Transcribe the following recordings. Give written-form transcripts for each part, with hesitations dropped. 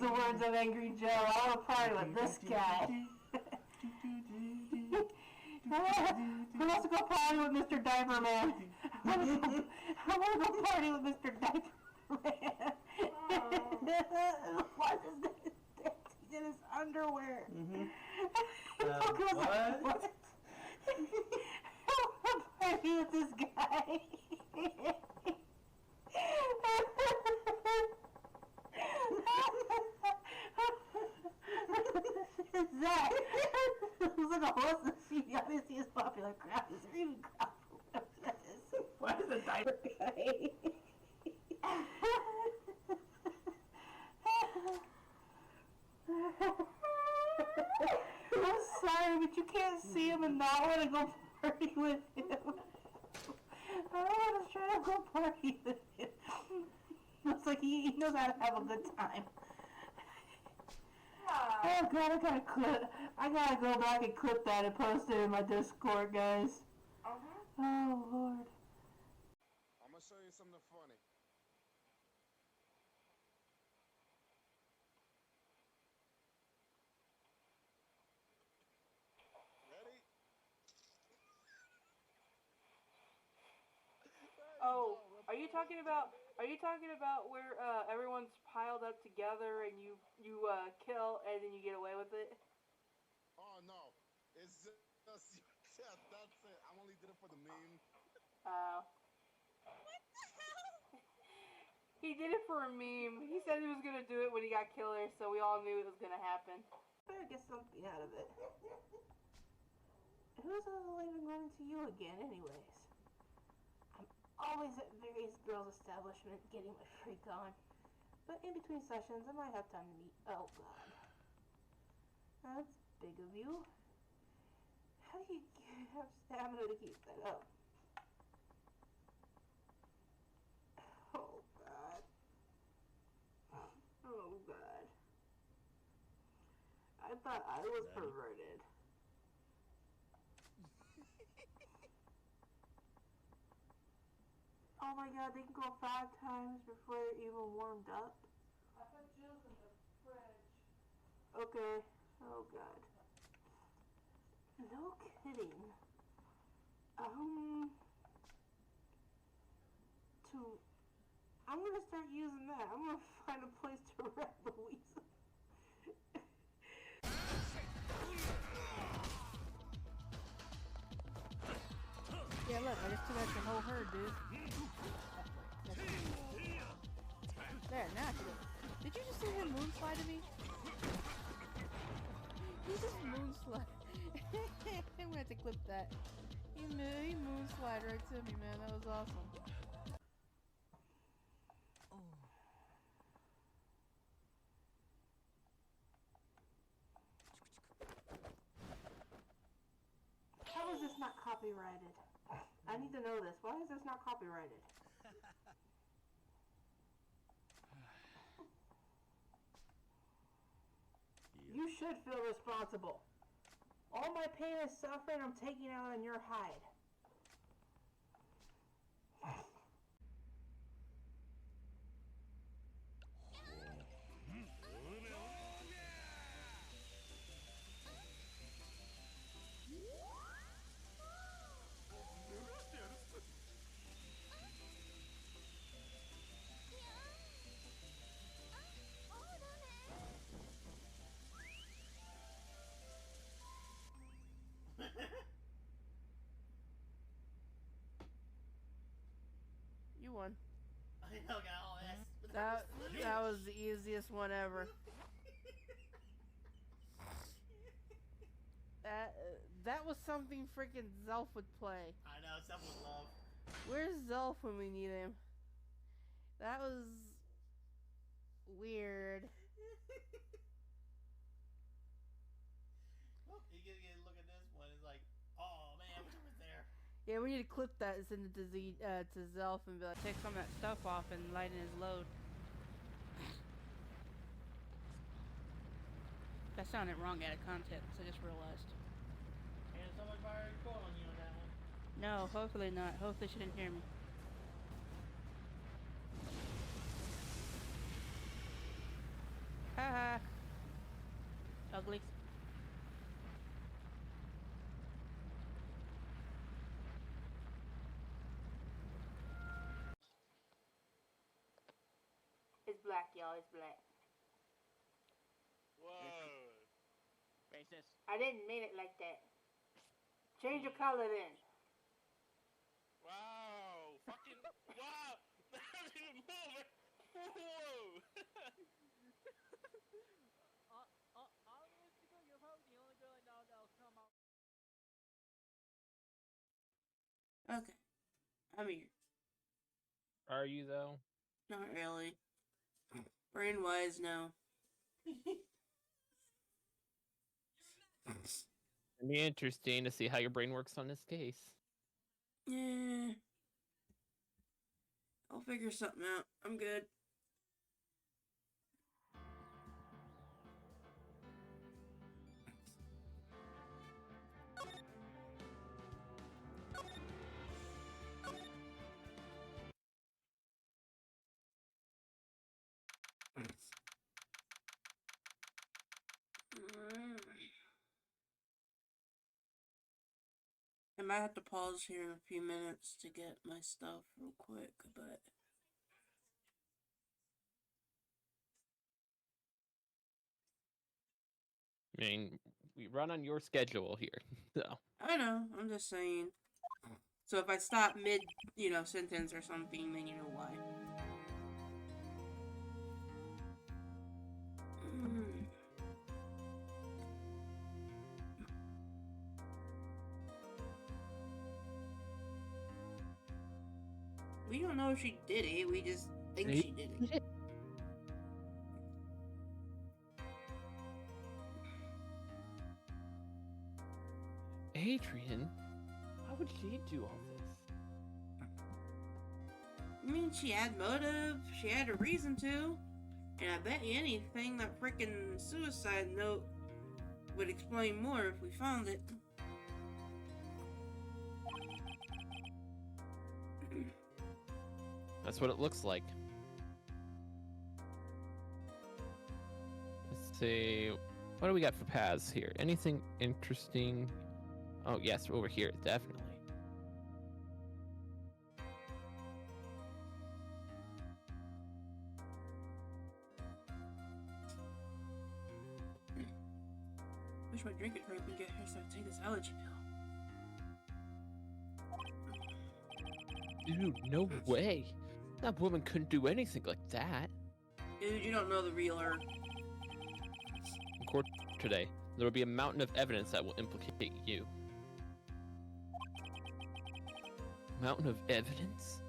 use the words of Angry Joe. I want to party with this guy. Who wants to go party with Mr. Diaper Man? I want to go party with Mr. Diaper Man. What is this? He's in his underwear. What? I want to party with this guy. What's that? It looks like a horse and sheep. Obviously, it's popular crap. Is there even crap? Whatever that is. What is a diaper guy? I'm sorry, but you can't see him and not want to go party with him. I don't want to try to go party with him. Looks like he knows how to have a good time. Oh god, I gotta go back and clip that and post it in my Discord, guys. Oh lord. I'm gonna show you something funny. Ready? Oh, are you talking about where everyone's piled up together and you kill and then you get away with it? Oh no, it's just yeah, that's it. I only did it for the meme. Oh. What the hell? He did it for a meme. He said he was gonna do it when he got killer, so we all knew it was gonna happen. Better get something out of it. Who's even going to you again, anyways? I'm always at various girls' establishment getting my freak on. But in between sessions, I might have time to meet. Oh god. That's big of you. How do you have stamina to keep that up? Oh god. Oh god. I thought I was perverted. Oh my god, they can go 5 times before they're even warmed up? I put Jill's in the fridge. Okay. Oh god. No kidding. I'm gonna start using that. I'm gonna find a place to wrap Louisa. Yeah, look, I just took out your whole herd, dude. There, now I can go. Did you just see him moonslide to me? He just moonslide. I'm gonna have to clip that. He moonslide right to me, man. That was awesome. Oh. How is this not copyrighted? I need to know this. Why is this not copyrighted? You should feel responsible. All my pain and suffering I'm taking out on your hide. You won. I got all this. That was the easiest one ever. That was something freaking Zelf would play. I know, Zelf would love. Where's Zelf when we need him? That was weird. Well, you get a look at this one. It's like, oh man, which was there? Yeah, we need to clip that and send it to Zelf and be like, take some of that stuff off and lighten his load. That sounded wrong out of context, I just realized. And someone fired a call on you on that one. No, hopefully not. Hopefully she didn't hear me. Ugly. It's black, y'all. It's black. Whoa. Racist. I didn't mean it like that. Change your color then. Wow. Fucking. Wow. That doesn't even move. Whoa. You're probably the only girl I know that'll come out. Okay. I'm here. Are you though? Not really. Brain wise, no. It'd be interesting to see how your brain works on this case. Yeah. I'll figure something out. I'm good. I might have to pause here in a few minutes to get my stuff real quick, but I mean, we run on your schedule here, so. I know, I'm just saying. So if I stop mid, sentence or something, then you know why. We don't know if she did it, we just think she did it. Adrian? How would she do all this? I mean, she had motive, she had a reason to, and I bet you anything that freaking suicide note would explain more if we found it. That's what it looks like. Let's see. What do we got for paths here? Anything interesting? Oh, yes, over here, definitely. Wish my drink could hurry up and get here so I could take this allergy pill. Dude, no way. That woman couldn't do anything like that. Dude, you don't know the real her. In court today, there will be a mountain of evidence that will implicate you. Mountain of evidence?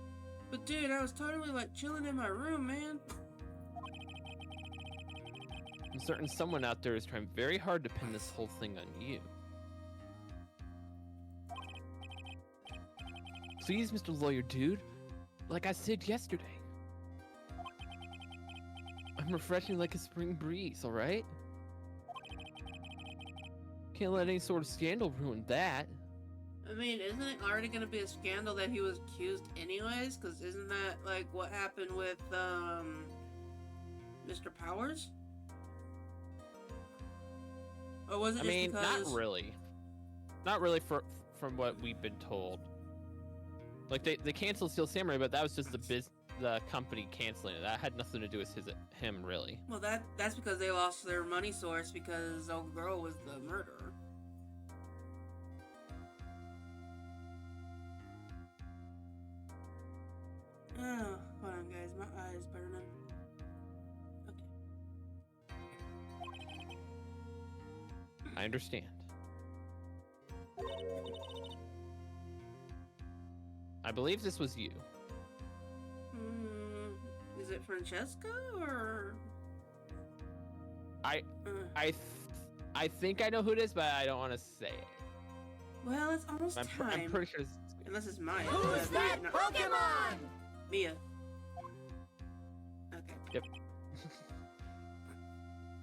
But dude, I was totally like chilling in my room, man. I'm certain someone out there is trying very hard to pin this whole thing on you. Please, Mr. Lawyer Dude. Like I said yesterday. I'm refreshing like a spring breeze, alright? Can't let any sort of scandal ruin that. I mean, isn't it already gonna be a scandal that he was accused anyways? Because isn't that like what happened with, Mr. Powers? Or was it I mean, because... not really. Not really from what we've been told. Like, they canceled Steel Samurai, but that was just the company canceling it. That had nothing to do with him, really. Well, that's because they lost their money source because old girl was the murderer. Oh, hold on, guys. My eye's burning. Okay. I understand. I believe this was you. Is it Francesca or? I think I know who it is, but I don't want to say it. Well, it's almost time. I'm pretty sure it's... Unless it's Maya. Who's that Pokemon? Mia. Okay. Yep.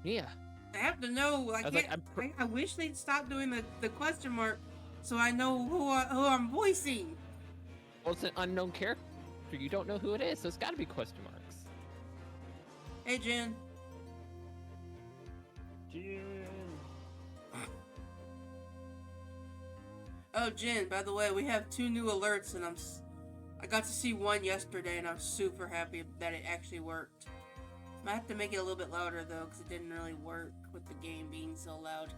Mia. I have to know. I wish they'd stop doing the question mark, so I know who I'm voicing. Well, it's an unknown character. You don't know who it is, so it's got to be question marks. Hey, Jen. Oh, Jin, by the way, we have 2 new alerts, and I got to see one yesterday, and I'm super happy that it actually worked. I have to make it a little bit louder, though, because it didn't really work with the game being so loud.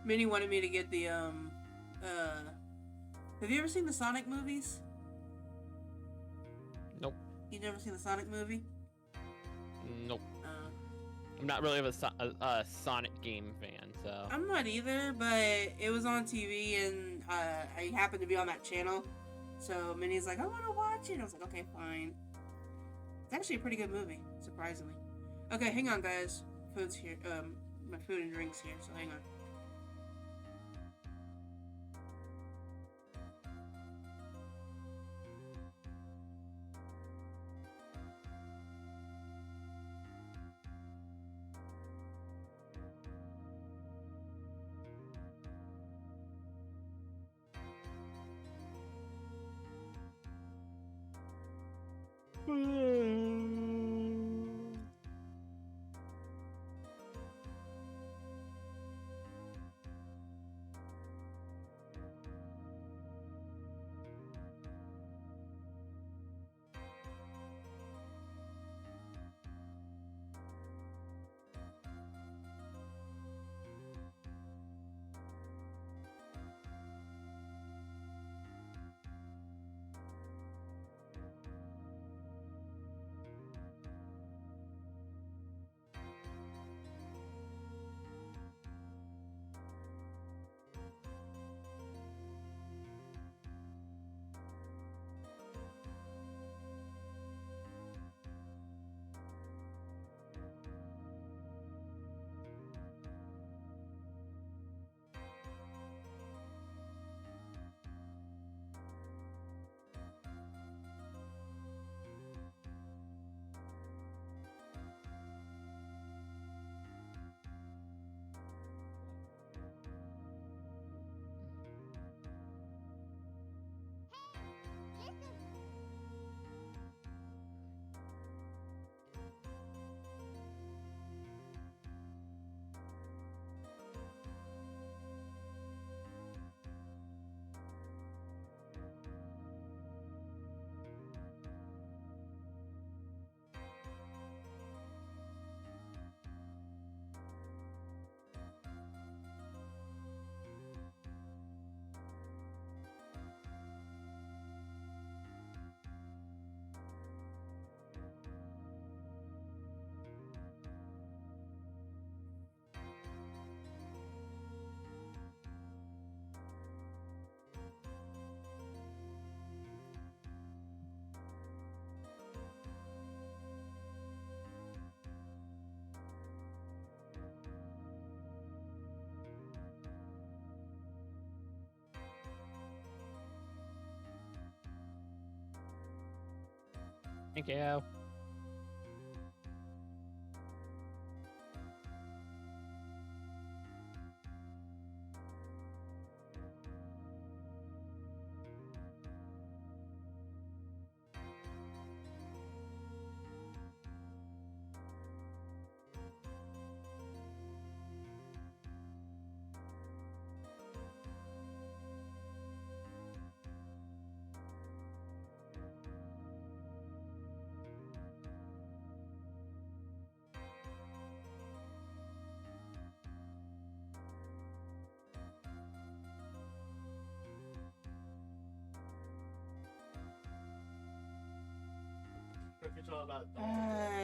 Minnie wanted me to get the, have you ever seen the Sonic movies? Nope. You never seen the Sonic movie? Nope. I'm not really a Sonic game fan, so. I'm not either, but it was on TV, and I happened to be on that channel. So Minnie's like, I want to watch it. And I was like, okay, fine. It's actually a pretty good movie, surprisingly. Okay, hang on, guys. Food's here. My food and drinks here, so hang on. Thank you.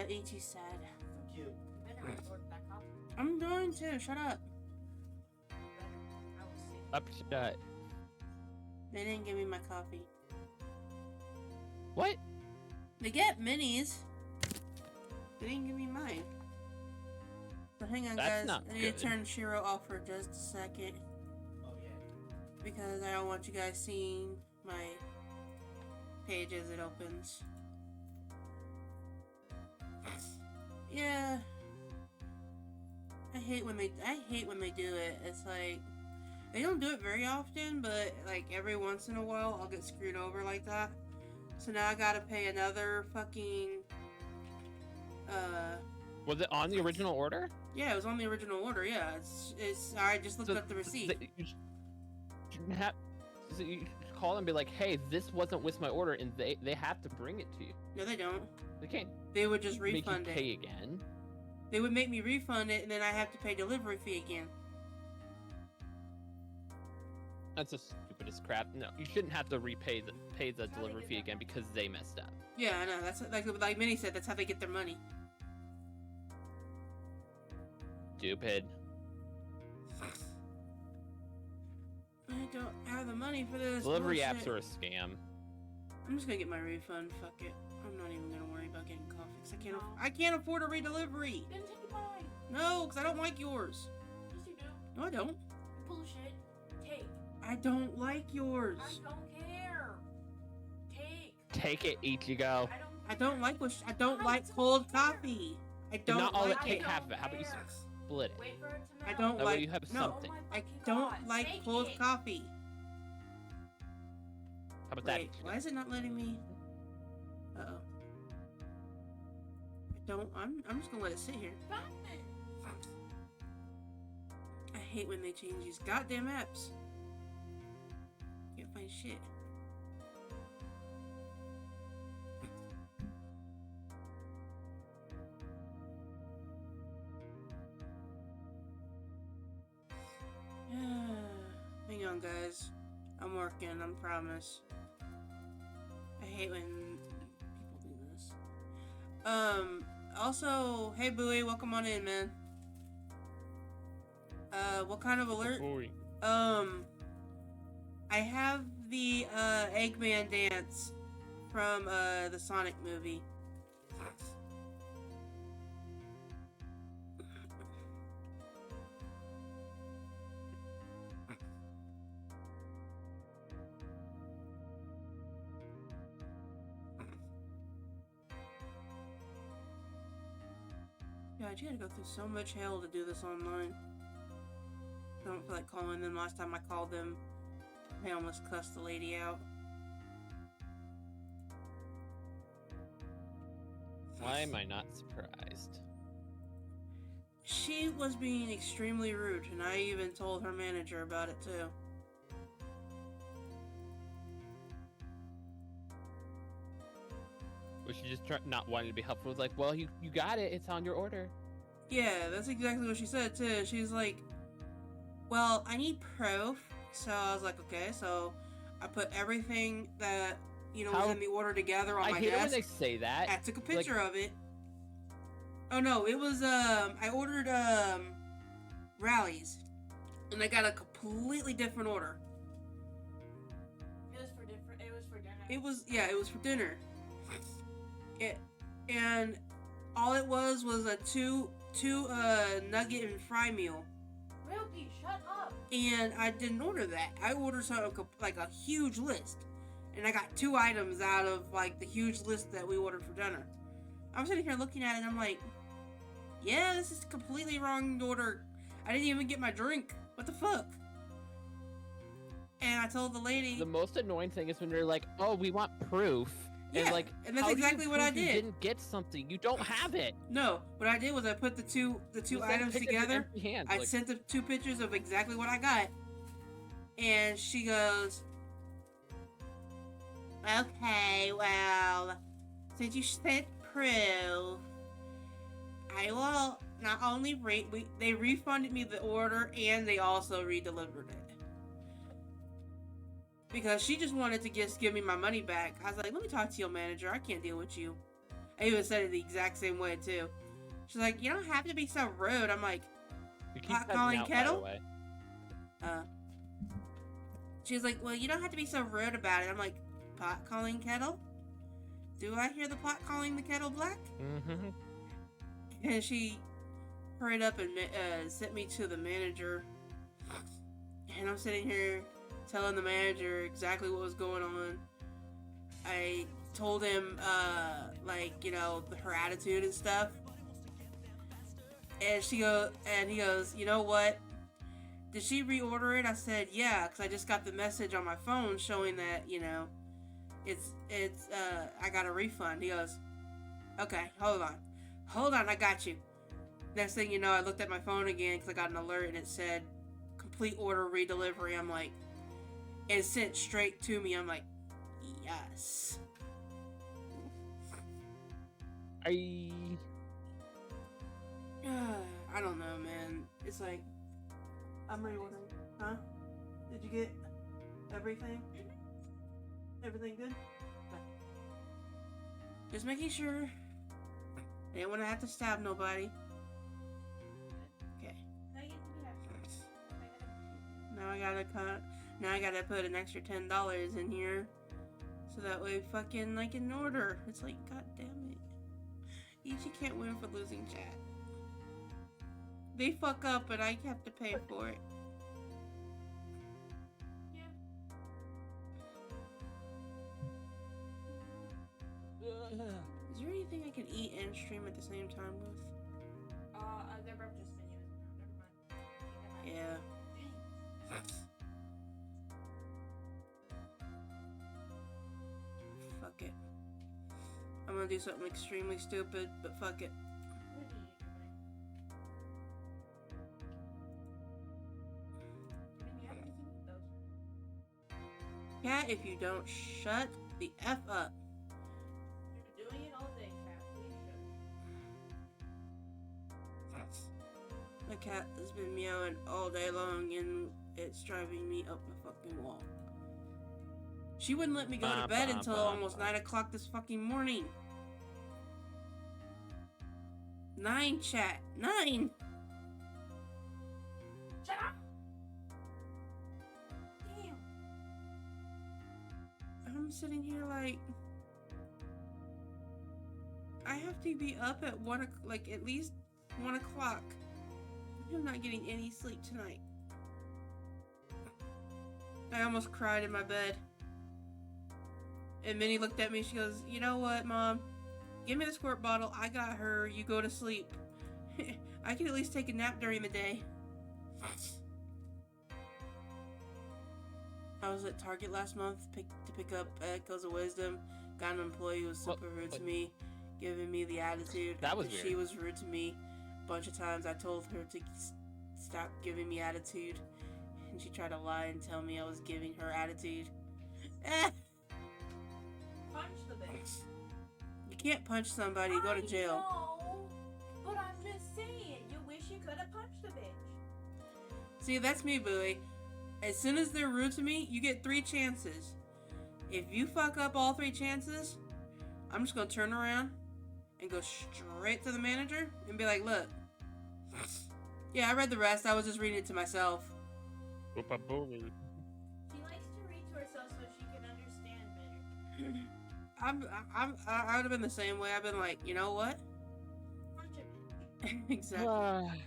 Ichi said. Cute. I'm going to. Shut up. Upshot. They didn't give me my coffee. What? They get minis. They didn't give me mine. So hang on, That's guys. not I need good. to turn Shiro off for just a second. Oh yeah. Because I don't want you guys seeing my page as it opens. Yeah. I hate when they do it. It's like they don't do it very often, but like every once in a while I'll get screwed over like that. So now I gotta pay another fucking Was it on the original order? Yeah, it was on the original order. Yeah, it's. I just looked at the receipt. You shouldn't have. So you should call and be like, "Hey, this wasn't with my order," and they have to bring it to you. No, they don't. They can't. They would just Make you refund it. pay again. They would make me refund it, and then I have to pay delivery fee again. That's the stupidest crap. No, you shouldn't have to pay the delivery fee again because they messed up. Yeah, I know. That's like Minnie said. That's how they get their money. Stupid. I don't have the money for this. Delivery bullshit. apps are a scam. I'm just gonna get my refund. Fuck it. I'm not even gonna worry about getting coffee because I can't afford a redelivery. Then take mine. No, because I don't like yours. Yes, you do. No, I don't. Bullshit. Take. I don't like yours. I don't care. Take. Take it, Ichigo. I don't like I don't like cold coffee. I don't Not all like it. Take it. half of it. How about you split it? Wait for it to I melt. don't That way like you have no. something. Oh my I fucking don't God. like Take cold it. coffee. How about that? Wait, why is it not letting me? Uh oh. I don't. I'm just gonna let it sit here. Stop it. I hate when they change these goddamn apps. Can't find shit. Hang on, guys. I'm working, I promise. I hate when people do this. Also, hey Bowie, welcome on in, man. What kind of alert? I have the, Eggman dance from, the Sonic movie. God, you had to go through so much hell to do this online. I don't feel like calling them. Last time I called them, they almost cussed the lady out. Why am I not surprised? She was being extremely rude, and I even told her manager about it too. Was she just not wanting to be helpful? It was like, well, you got it. It's on your order. Yeah, that's exactly what she said too. She's like, well, I need proof. So I was like, okay. So I put everything that, was in the order together on I my hate it when desk. they say that. I took a picture of it. Oh no, it was, I ordered, rallies. And I got a completely different order. It was for dinner. It was for dinner. And all it was a two nugget and fry meal. Wilkie, shut up. And I didn't order that. I ordered something like a huge list. And I got 2 items out of like the huge list that we ordered for dinner. I'm sitting here looking at it and I'm like, yeah, this is completely wrong order. I didn't even get my drink. What the fuck? And I told the lady. The most annoying thing is when they're like, oh, we want proof. Yeah, and like, and that's how do you exactly what I prove you did. didn't get something. You don't have it. No, what I did was I put the two You items sent pictures with together. empty hands, I like, sent the 2 pictures of exactly what I got. And she goes, okay, well, since you sent proof, I will not only they refunded me the order and they also redelivered it. Because she just wanted to just give me my money back. I was like, let me talk to your manager. I can't deal with you. I even said it the exact same way, too. She's like, you don't have to be so rude. I'm like, you keep pot cutting calling out, by kettle? the way. She's like, well, you don't have to be so rude about it. I'm like, pot calling kettle? Do I hear the pot calling the kettle black? Mm-hmm. And she hurried up and sent me to the manager. And I'm sitting here telling the manager exactly what was going on. I told him, her attitude and stuff. And he goes, you know what? Did she reorder it? I said, yeah, because I just got the message on my phone showing that, I got a refund. He goes, okay, hold Hold on, I got you. Next thing you know, I looked at my phone again because I got an alert and it said complete order redelivery. I'm like, it sent straight to me. I'm like, yes. I I don't know, man. It's like, I'm reordering. Huh? Did you get everything? Everything good? Just making sure. I didn't want to have to stab nobody. Okay. Now I gotta cut. Now I gotta put an extra $10 in here, so that way fucking I can order. It's like, god damn it. Ichi can't win for losing chat. They fuck up and I have to pay for it. Is there anything I can eat and stream at the same time with? Their breakfast menu is never mind. Yeah. Fuck it. I'm gonna do something extremely stupid, but fuck it. Cat, if you don't shut the F up. You're doing it all day, Cat. Please shut. My cat has been meowing all day long and it's driving me up the fucking wall. She wouldn't let me go to bed until almost 9 o'clock this fucking morning. 9, chat. 9! Shut up! Damn. I'm sitting here like, I have to be up at like at least 1 o'clock. I'm not getting any sleep tonight. I almost cried in my bed. And Minnie looked at me, she goes, you know what, Mom? Give me the squirt bottle, I got her, you go to sleep. I can at least take a nap during the day. I was at Target last month to pick up Echoes of Wisdom. Got an employee who was super rude to me, giving me the attitude. That was She was rude to me a bunch of times. I told her to stop giving me attitude, and she tried to lie and tell me I was giving her attitude. Punch the bitch. You can't punch somebody, go to jail. No, but I'm just saying, you wish you could have punched the bitch. See, that's me, Bowie. As soon as they're rude to me, you get 3 chances. If you fuck up all 3 chances, I'm just gonna turn around and go straight to the manager and be like, look. Yeah, I read the rest. I was just reading it to myself. She likes to read to herself so she can understand better. I would have been the same way. I've been like, you know what? Punch a bitch. Exactly.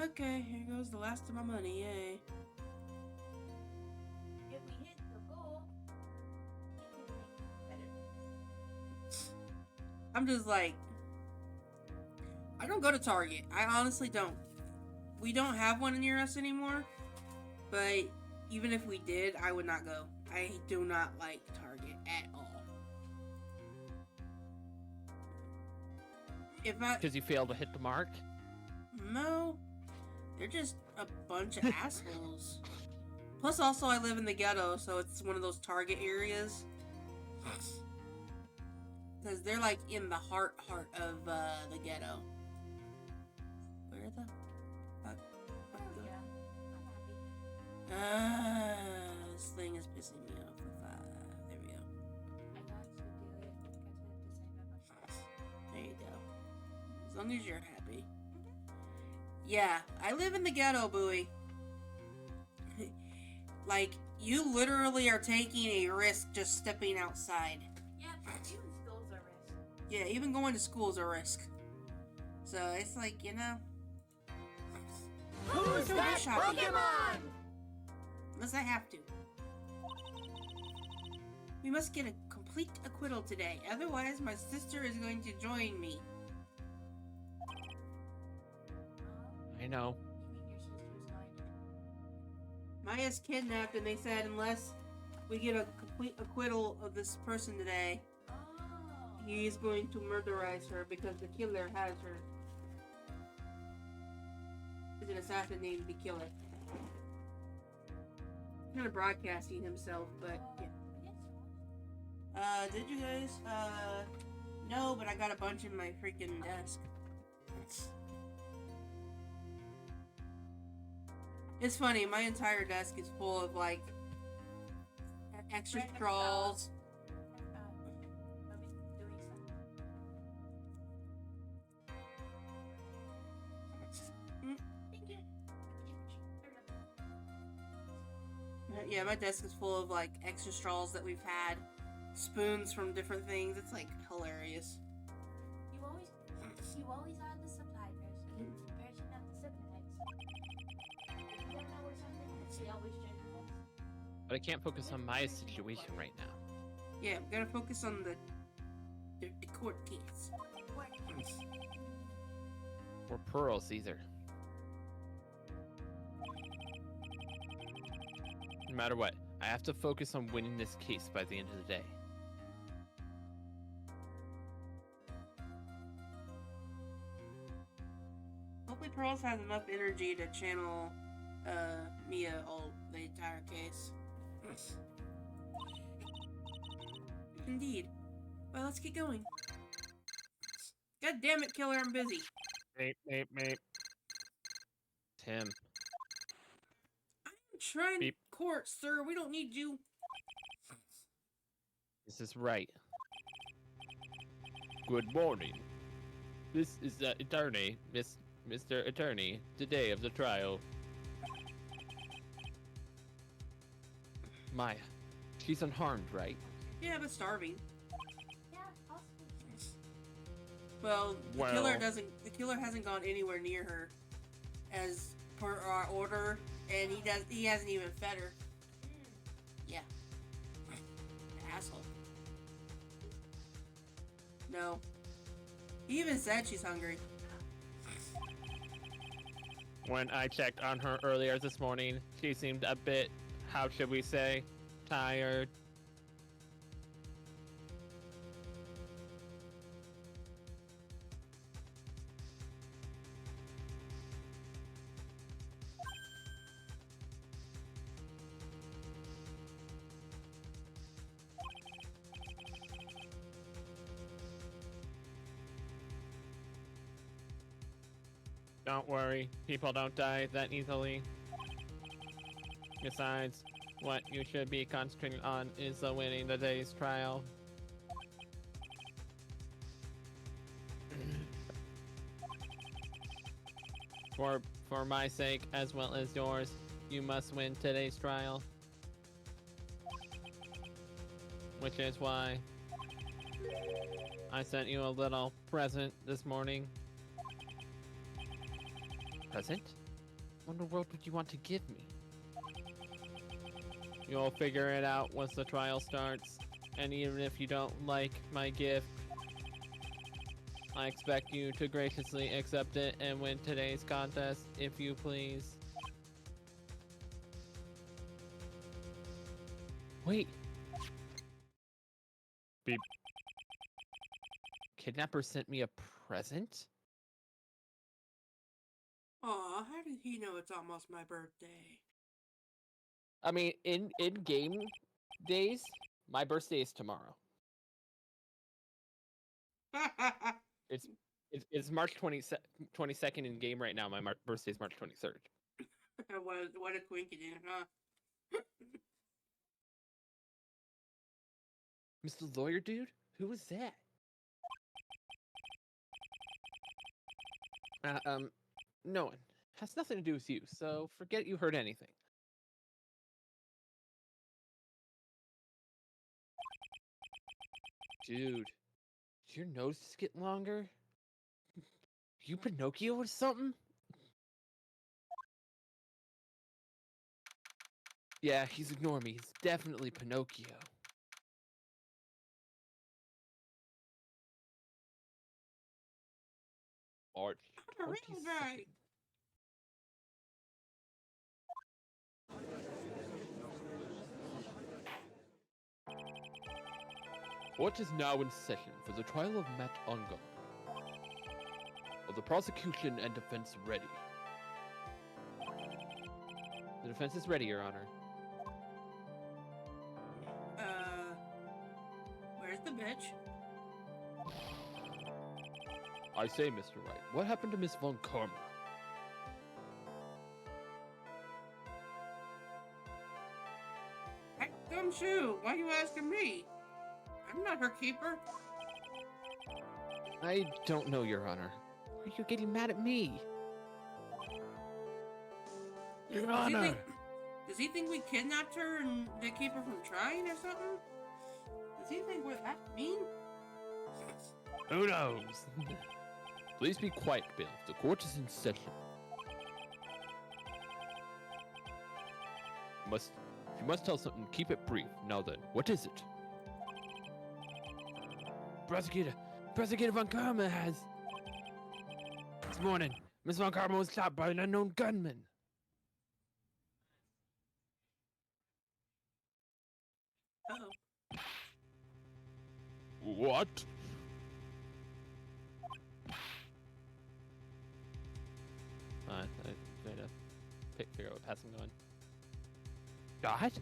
Okay, here goes the last of my money, yay. If we hit the goal, it can make it better. I'm just like, I don't go to Target. I honestly don't. We don't have one near us anymore, but even if we did, I would not go. I do not like Target at all. Because you failed to hit the mark? No, they're just a bunch of assholes. Plus, also, I live in the ghetto, so it's one of those Target areas. Because they're like in the heart of the ghetto. Where the fuck? Oh, yeah. I'm happy. This thing is pissing me off. There we go. I got to do it. I got to say that much. There you go. As long as you're happy. Yeah, I live in the ghetto, Bowie. Like, you literally are taking a risk just stepping outside. Yeah, even schools are risk. Yeah, even going to school is a risk. So it's like, you know. Who's that Pokemon? Unless I have to. We must get a complete acquittal today, otherwise my sister is going to join me. I know. You mean your sister's going to... Maya's kidnapped, and they said unless we get a complete acquittal of this person today, Oh. he is going to murderize her because the killer has her. He's an assassin named the killer. He's kind of broadcasting himself, but yeah. Did you guys? No, but I got a bunch in my freaking desk. It's funny, my entire desk is full of like extra straws. Yeah, my desk is full of like extra straws that we've had, spoons from different things. It's like hilarious. You always are the supply person. The person of the supplies. If you don't know where something is, you always check the box. But I can't focus on my situation right now. Yeah, we gotta focus on the court case. Or pearls either. No matter what, I have to focus on winning this case by the end of the day. Hopefully Pearls has enough energy to channel Mia all the entire case. Indeed. Well, let's get going. God damn it, killer, I'm busy. Mate. Tim. I'm trying Beep. court, sir. We don't need you. This is right. Good morning. This is the attorney, Mr. Attorney, the day of the trial. Maya, she's unharmed, right? Yeah, but starving. Yeah, possibly. Well, the Well- the killer hasn't gone anywhere near her as per our order, and he hasn't even fed her. Yeah. Asshole. No. He even said she's hungry. When I checked on her earlier this morning, she seemed a bit, how should we say, tired. Don't worry, people don't die that easily. Besides, what you should be concentrating on is winning the day's trial. For my sake, as well as yours, you must win today's trial. Which is why I sent you a little present this morning. Present? What in the world would you want to give me? You'll figure it out once the trial starts, and even if you don't like my gift, I expect you to graciously accept it and win today's contest, if you please. Wait. Beep. Kidnapper sent me a present? Aw, how did he know it's almost my birthday? I mean, in game days, my birthday is tomorrow. It's March 22nd in game right now. My birthday is March 23rd. What a coincidence, huh? Mr. Lawyer Dude? Who was that? No one. Has nothing to do with you, so forget you heard anything. Dude, did your nose just get longer? You Pinocchio or something? Yeah, he's ignoring me. He's definitely Pinocchio. March I'm a real guy. 22nd. Court is now in session for the trial of Matt Ongar. Are the prosecution and defense ready? The defense is ready, Your Honor. Where's the bitch? I say, Mr. Wright, what happened to Miss Von Karma? Heck, gumshoe, why are you asking me? I'm not her keeper. I don't know, Your Honor. Why are you getting mad at me? Your Honor! Does he think we kidnapped her and they keep her from trying or something? Does he think we're that mean? Who knows? Please be quiet, bailiff. The court is in session. You must tell something. Keep it brief. Now then, what is it? Prosecutor Von Karma has... This morning, Miss Von Karma was shot by an unknown gunman. Uh-oh. What? I try to figure out what path I'm going. God?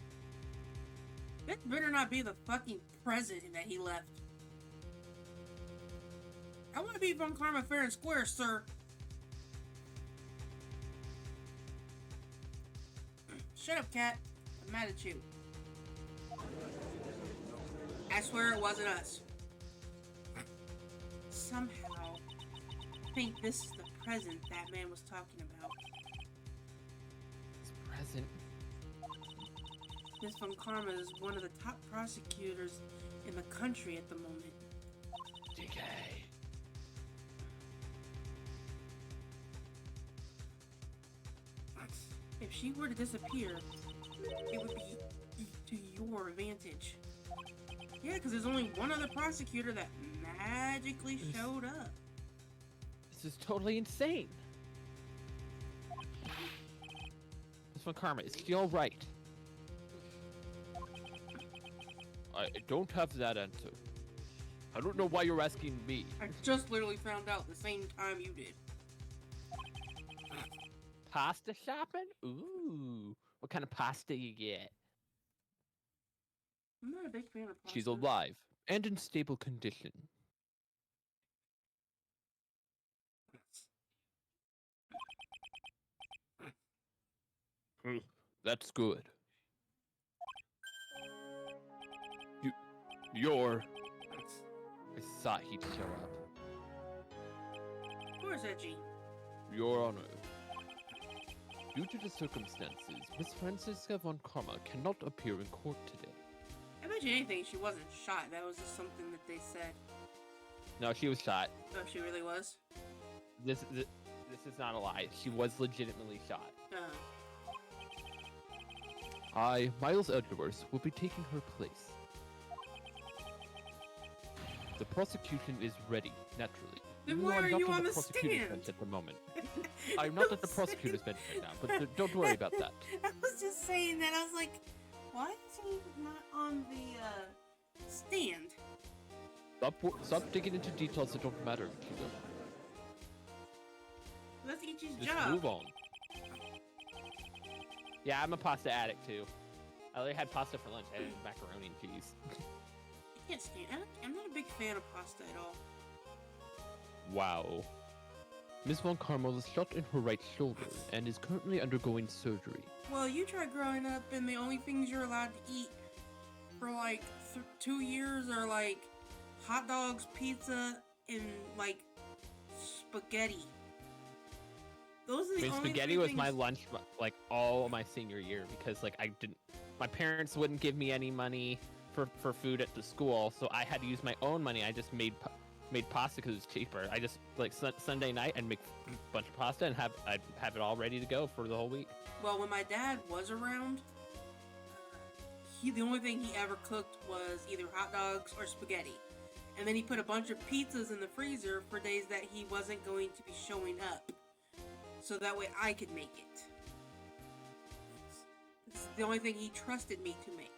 This better not be the fucking president that he left. I want to be Von Karma fair and square, sir. Shut up, cat. I'm mad at you. I swear it wasn't us. Somehow, I think this is the present that man was talking about. It's present. Miss Von Karma is one of the top prosecutors in the country at the moment. DK. If she were to disappear, it would be to your advantage. Yeah, because there's only one other prosecutor that magically showed up. This is totally insane. Miss Von Karma, is she all right? I don't have that answer. I don't know why you're asking me. I just literally found out the same time you did. Pasta shopping? Ooh. What kind of pasta you get? I'm not a big fan of pasta. She's alive and in stable condition. That's good. You're... I thought he'd show up. Of course, Ichi. Your Honor. Due to the circumstances, Miss Franziska Von Karma cannot appear in court today. I bet you anything she wasn't shot. That was just something that they said. No, she was shot. Oh, she really was? This is not a lie. She was legitimately shot. I, Miles Edgeworth, will be taking her place. The prosecution is ready, naturally. Then why are you on the prosecutor's stand? bench at the moment. I'm not at the prosecutor's bench right now, but don't worry about that. I was just saying that. I was like, why is he not on the stand? Stop digging into details that don't matter, Kilo. That's Ichi's Just job. move on. Yeah, I'm a pasta addict too. I already had pasta for lunch. I had macaroni and cheese. I can't stand. I'm not a big fan of pasta at all. Wow. Miss Von Karma was shot in her right shoulder and is currently undergoing surgery. Well, you try growing up and the only things you're allowed to eat for like 2 years are like hot dogs, pizza, and like spaghetti. Those are the only spaghetti three was things... my lunch like all my senior year because like my parents wouldn't give me any money for food at the school, so I had to use my own money. I just made pasta because it was cheaper. I just like Sunday night I'd make a bunch of pasta and I'd have it all ready to go for the whole week. Well, when my dad was around, the only thing he ever cooked was either hot dogs or spaghetti. And then he put a bunch of pizzas in the freezer for days that he wasn't going to be showing up. So that way I could make it. It's the only thing he trusted me to make.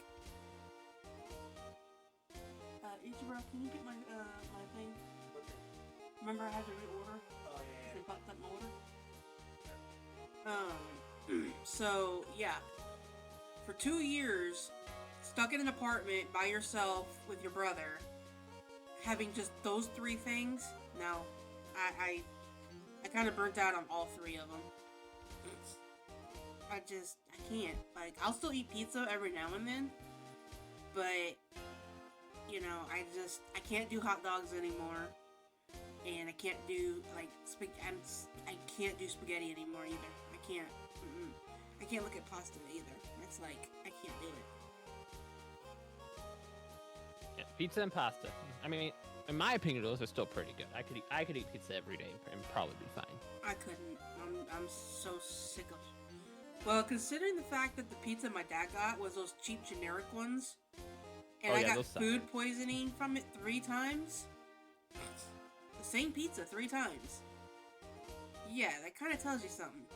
Ichi, bro, can you get my my thing? What thing? Remember I had to reorder? Oh, yeah. They fucked up my order. So yeah, for 2 years, stuck in an apartment by yourself with your brother, having just those 3 things. No, I kind of burnt out on all 3 of them. I can't. Like, I'll still eat pizza every now and then, but you know, I can't do hot dogs anymore, and I can't do like I can't do spaghetti anymore either. I can't. I can't look at pasta either. It's like I can't do it. Yeah, pizza and pasta. I mean, in my opinion, those are still pretty good. I could eat pizza every day and probably be fine. I couldn't. I'm so sick of. Well, considering the fact that the pizza my dad got was those cheap generic ones, and I got food poisoning from it 3 times. The same pizza 3 times. Yeah, that kind of tells you something.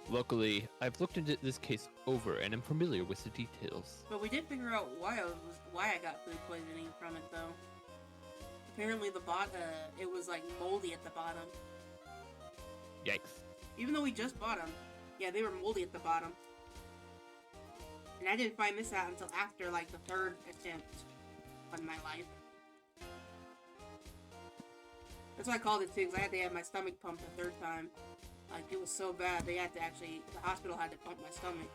Luckily, I've looked into this case over and am familiar with the details. But we did figure out why I got food poisoning from it, though. Apparently, it was like moldy at the bottom. Yikes. Even though we just bought them, yeah, they were moldy at the bottom. And I didn't find this out until after like the 3rd attempt on my life. That's why I called it too, because I had to have my stomach pumped the 3rd time. Like, it was so bad, the hospital had to pump my stomach.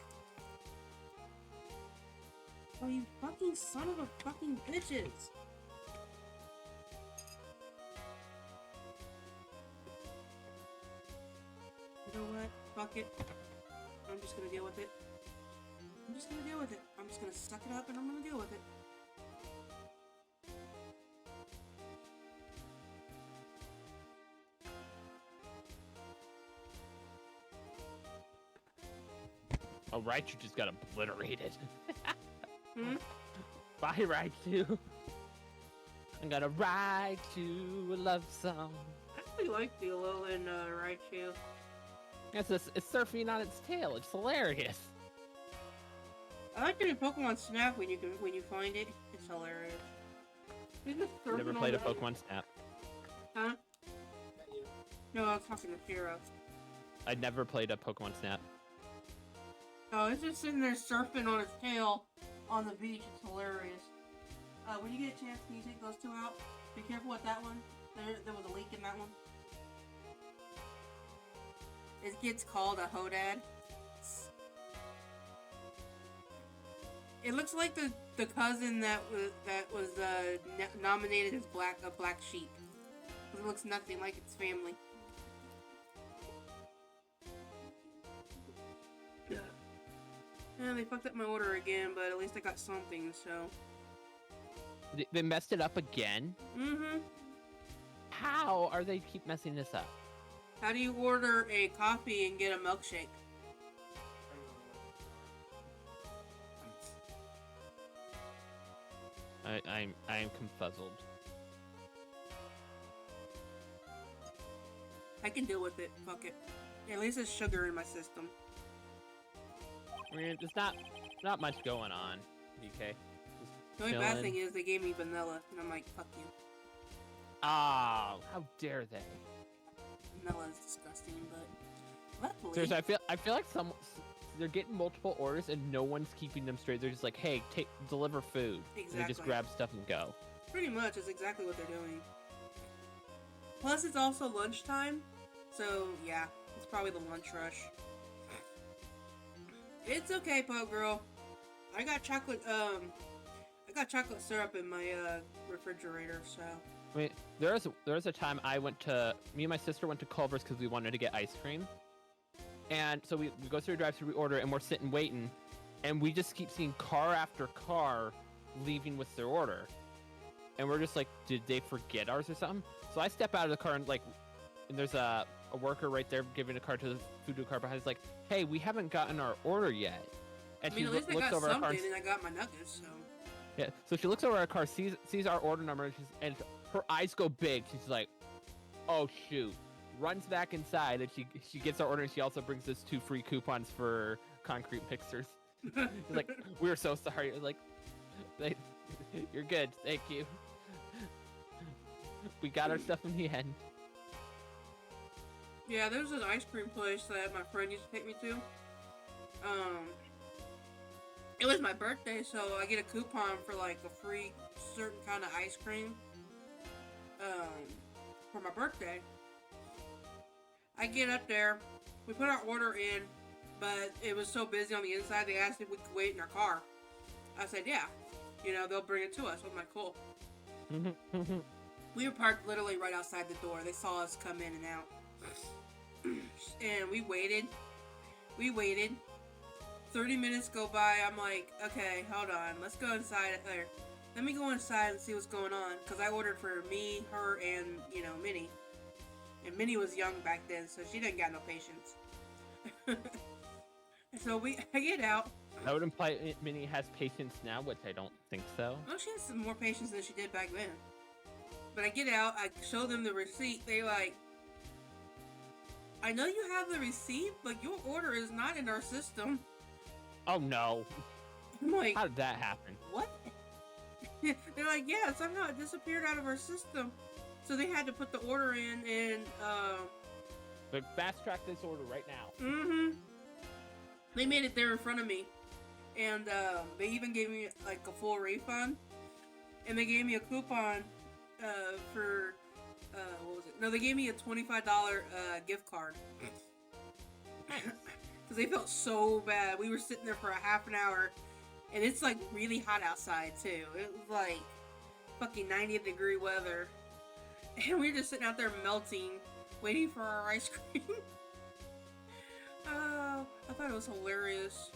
Oh, you fucking son of a fucking bitches! You know what? Fuck it. I'm just gonna deal with it. I'm just gonna deal with it. I'm just gonna suck it up and I'm gonna deal with it. Oh, Raichu just got obliterated. Hmm? Bye, Raichu. I'm gonna Raichu a love song. I actually like the Alolan Raichu. It's surfing on its tail. It's hilarious. I like it in Pokemon Snap when you find it. It's hilarious. Never played a Pokemon Snap. Huh? No, I was talking to Shiro. I never played a Pokemon Snap. Oh, it's just sitting there surfing on its tail on the beach. It's hilarious. When you get a chance, can you take those 2 out? Be careful with that one. There was a leak in that one. It gets called a Hodad. It looks like the cousin that was nominated as a black sheep. It looks nothing like its family. Yeah, they fucked up my order again, but at least I got something, so. They messed it up again? Mm-hmm. How are they keep messing this up? How do you order a coffee and get a milkshake? I am confuzzled. I can deal with it. Fuck it. Yeah, at least there's sugar in my system. I mean, there's not much going on, DK. The only bad thing is they gave me vanilla, and I'm like, fuck you. Ah, how dare they? Vanilla is disgusting, but luckily. Seriously, I feel like they're getting multiple orders and no one's keeping them straight. They're just like, hey, deliver food. Exactly. And they just grab stuff and go. Pretty much is exactly what they're doing. Plus, it's also lunchtime, so yeah, it's probably the lunch rush. It's okay, Pug Girl. I got chocolate syrup in my refrigerator, so. I mean, there was a time me and my sister went to Culver's because we wanted to get ice cream. And so we go through a drive-thru, we order, and we're sitting waiting, and we just keep seeing car after car leaving with their order. And we're just like, did they forget ours or something? So I step out of the car and there's a worker right there giving a card to the food to a car behind. It's like, hey, we haven't gotten our order yet. And I mean, at least I got something, and I got my nuggets, so. Yeah, so she looks over at our car, sees our order number, and her eyes go big. She's like, oh shoot. Runs back inside, and she gets our order, and she also brings us 2 free coupons for concrete mixers. He's like, we're so sorry. I was like, they, you're good. Thank you. We got our stuff in the end. Yeah, there's this ice cream place that my friend used to take me to. It was my birthday, so I get a coupon for like a free certain kind of ice cream. For my birthday. I get up there, we put our order in, but it was so busy on the inside, they asked if we could wait in our car. I said, yeah. You know, they'll bring it to us. I'm like, cool. We were parked literally right outside the door. They saw us come in and out. And we waited. 30 minutes go by. I'm like, okay, hold on. Let's go inside there. Let me go inside and see what's going on. Because I ordered for me, her, and, you know, Minnie. And Minnie was young back then, so she didn't got no patience. So I get out. That would imply Minnie has patience now, which I don't think so. Well, she has some more patience than she did back then. But I get out, I show them the receipt. They like, I know you have the receipt, but your order is not in our system. Oh no. I'm like, how did that happen? What? They're like, yeah, somehow it disappeared out of our system. So they had to put the order in and, But fast track this order right now. Mm-hmm. They made it there in front of me. And, they even gave me, like, a full refund. And they gave me a coupon, for, what was it? No, they gave me a $25, gift card. Because they felt so bad. We were sitting there for a half an hour. And it's, like, really hot outside, too. It was, like, fucking 90-degree weather. And we were just sitting out there melting, waiting for our ice cream. Oh, I thought it was hilarious.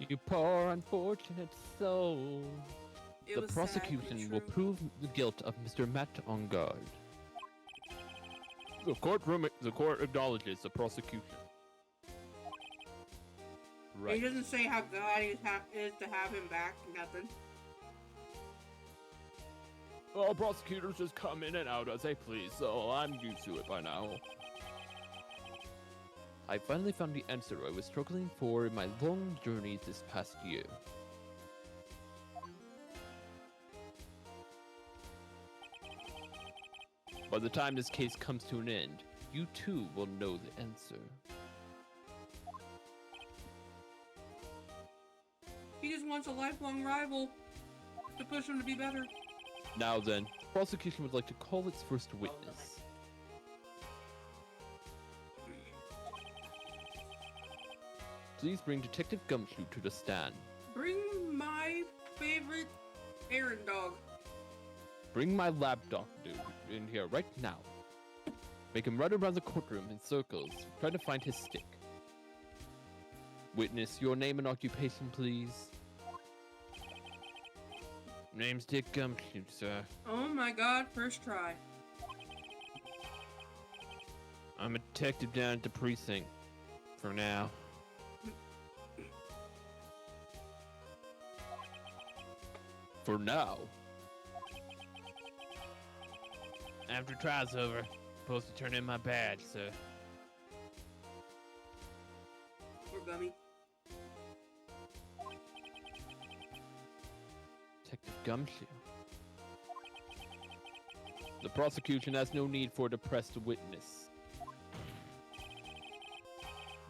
You poor unfortunate soul. It The was prosecution sad, will but true. prove the guilt of Mr. Matt on guard. The court acknowledges the prosecution. Right. He doesn't say how glad he is to have him back. Nothing. Well, prosecutors just come in and out as they please, so I'm used to it by now. I finally found the answer I was struggling for in my long journey this past year. By the time this case comes to an end, you too will know the answer. He just wants a lifelong rival to push him to be better. Now then, prosecution would like to call its first witness. Please bring Detective Gumshoe to the stand. Bring my favorite errand dog. Bring my lab dog dude in here right now. Make him run around the courtroom in circles, trying to find his stick. Witness, your name and occupation, please. Name's Dick Gumshoe, sir. Oh my god, first try. I'm a detective down at the precinct. For now. For now? After trial's over, supposed to turn in my badge, sir. Poor Gummy. Detective Gumshoe. The prosecution has no need for a depressed witness.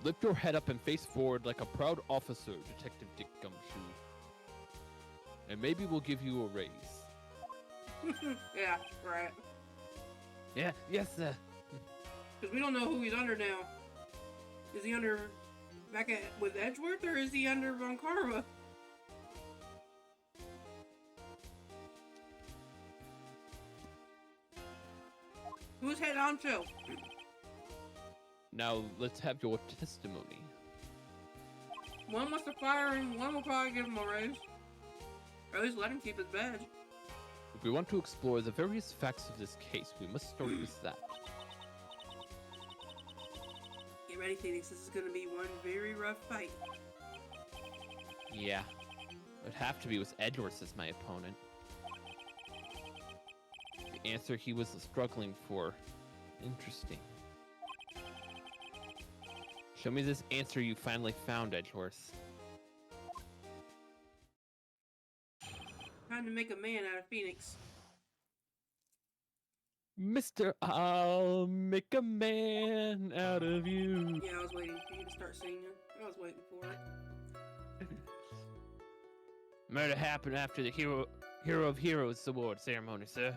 Lift your head up and face forward like a proud officer, Detective Dick Gumshoe. And maybe we'll give you a raise. Yeah, right. Yeah, yes, sir. Because we don't know who he's under now. Is he under back at with Edgeworth or is he under Von Karma? Who's head honcho? Now, let's have your testimony. One wants to fire him, one will probably give him a raise. Or at least let him keep his badge. If we want to explore the various facts of this case, we must start with that. Get ready, Phoenix. This is going to be one very rough fight. Yeah. It'd have to be with Edwards as my opponent. The answer he was struggling for. Interesting. Show me this answer you finally found, Edgehorse. Time to make a man out of Phoenix. Mr. I'll make a man out of you. Yeah, I was waiting for you to start singing. I was waiting for it. Murder happened after the Hero of Heroes award ceremony, sir.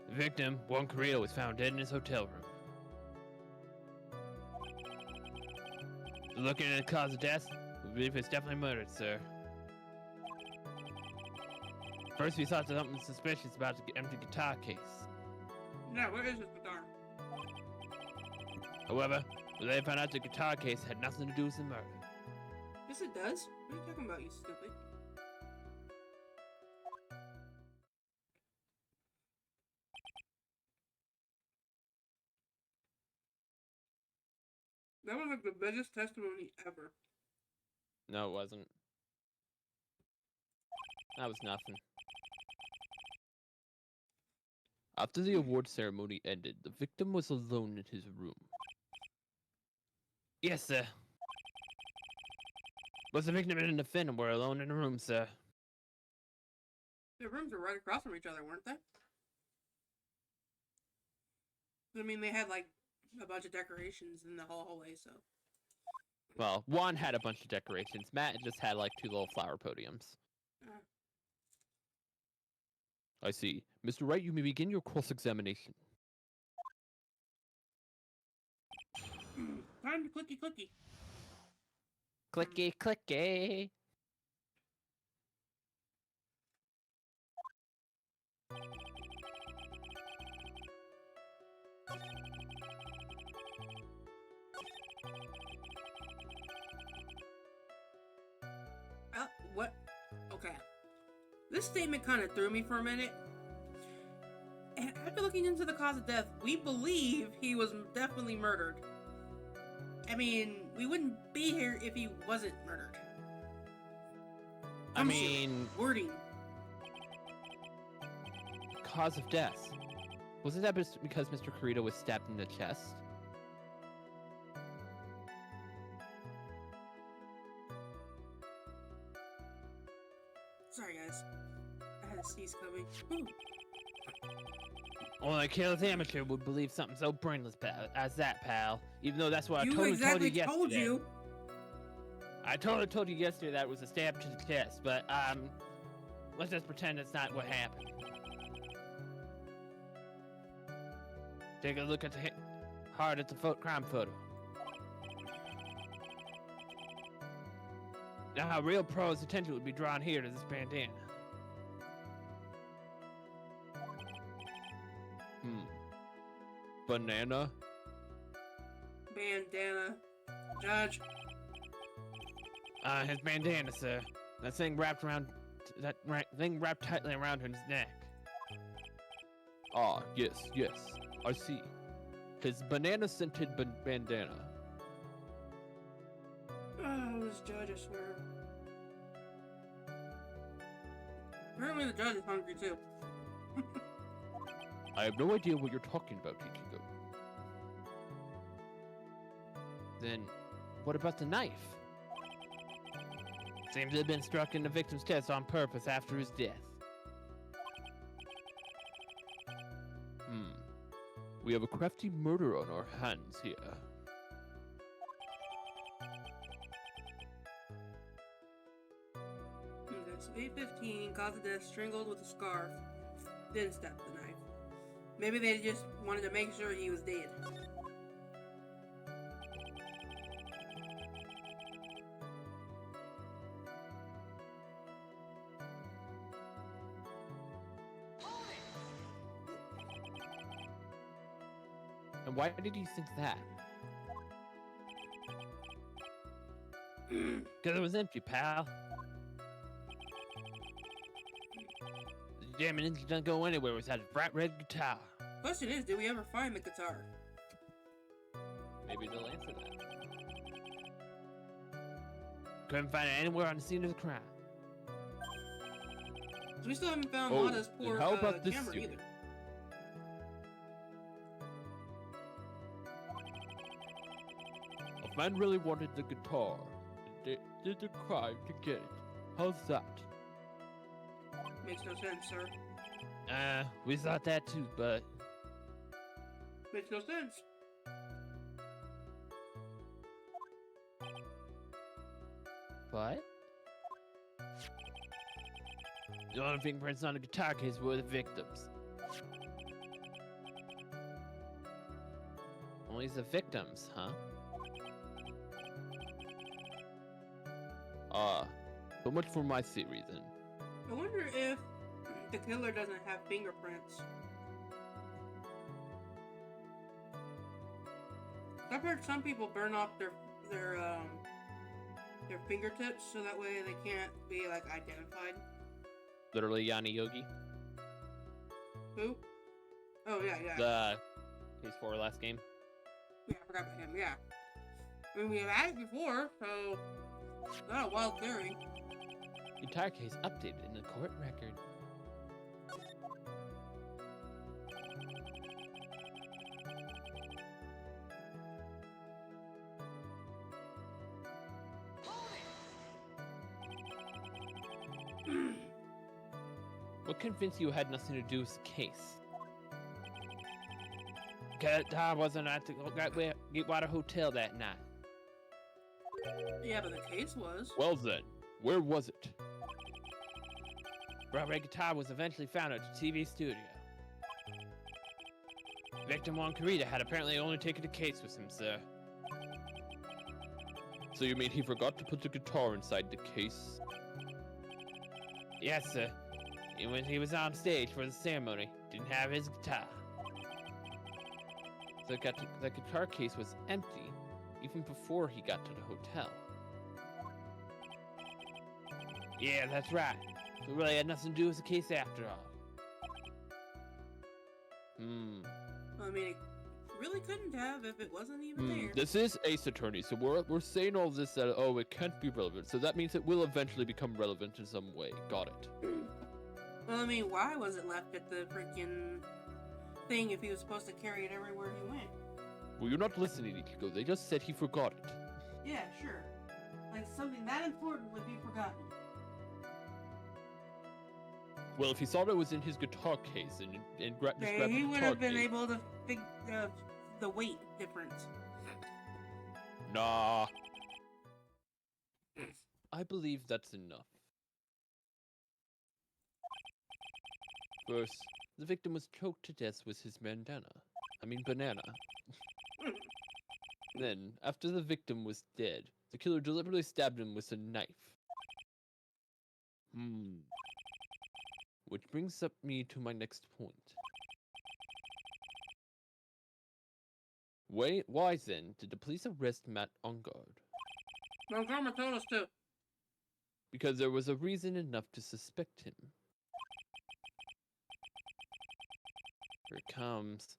The victim, Juan Carrillo, was found dead in his hotel room. Looking at the cause of death, we believe it's definitely murdered, sir. First, we thought something suspicious about the empty guitar case. Yeah, where is this guitar? However, we later found out the guitar case had nothing to do with the murder. Yes, it does. What are you talking about, you stupid? That was like the biggest testimony ever. No, it wasn't. That was nothing. After the award ceremony ended, the victim was alone in his room. Yes, sir. Both the victim and the defendant were alone in the room, sir. The rooms were right across from each other, weren't they? I mean, they had like a bunch of decorations in the hallway, so. Well, Juan had a bunch of decorations. Matt just had like 2 little flower podiums. I see. Mr. Wright, you may begin your cross-examination. Time to clicky clicky. Clicky, clicky. What? Okay. This statement kind of threw me for a minute. And after looking into the cause of death, we believe he was definitely murdered. I mean, we wouldn't be here if he wasn't murdered. I mean... Wording. Cause of death. Wasn't that because Mr. Carrillo was stabbed in the chest? Sorry, guys. I had a sneeze coming. Ooh. Only a careless amateur would believe something so brainless as that, pal. Even though that's what I You totally exactly told you told yesterday. you. I totally told you yesterday that it was a stab to the chest, but let's just pretend it's not what happened. Take a look at the hard at the crime photo. Now, a real pro's attention would be drawn here to this bandana. Banana? Bandana. Judge. His bandana, sir. That thing wrapped tightly around his neck. Ah, yes, I see. His banana-scented bandana. Oh, this judge, I swear. Apparently the judge is hungry too. I have no idea what you're talking about, Ichigo. Then, what about the knife? Seems to have been struck in the victim's chest on purpose after his death. We have a crafty murder on our hands here. Okay, so 8:15, cause of death, strangled with a scarf, then stabbed the knife. Maybe they just wanted to make sure he was dead. And why did you think that? Because it was empty, pal. The jamming engine doesn't go anywhere without a bright red guitar. Question is, did we ever find the guitar? Maybe they'll answer that. Couldn't find it anywhere on the scene of the crime. So we still haven't found Oh, Lana's then poor how about this camera suit? either. Man really wanted the guitar. And did the crime to get it. How's that? Makes no sense, sir. We thought that too, but Makes no sense. what? The only fingerprints on the guitar case were the victims. Only the victims, huh? So much for my theory then. I wonder if the killer doesn't have fingerprints. I've heard some people burn off their fingertips so that way they can't be like identified. Literally Yanni Yogi. Who? Oh yeah. The Case 4 last game. Yeah, I forgot about him. Yeah. I mean, we've had it before, so not a wild theory. Guitar case updated in the court record. What convinced you it had nothing to do with the case? Guitar wasn't at the Gatewater Hotel that night. Yeah, but the case was. Well then, where was it? Broadway guitar was eventually found at the TV studio. Victim Juan Carita had apparently only taken the case with him, sir. So you mean he forgot to put the guitar inside the case? Yes, sir. When he was on stage for the ceremony, didn't have his guitar. The guitar case was empty, even before he got to the hotel. Yeah, that's right. It really had nothing to do with the case after all. I mean, it really couldn't have if it wasn't even there. This is Ace Attorney, so we're saying all this that, oh, it can't be relevant, so that means it will eventually become relevant in some way. Got it. Well, I mean, why was it left at the freaking thing if he was supposed to carry it everywhere he went? Well, you're not listening, Ichigo. They just said he forgot it. Yeah, sure. Like, something that important would be forgotten. Well, if he thought it was in his guitar case and just grabbed the guitar He would have been case, able to figure the weight difference. Nah. I believe that's enough. First, the victim was choked to death with his banana. Then, after the victim was dead, the killer deliberately stabbed him with a knife. Which brings up me to my next point. Why then did the police arrest Matt on guard? Well, Grandma told us to. Because there was a reason enough to suspect him. Here it comes.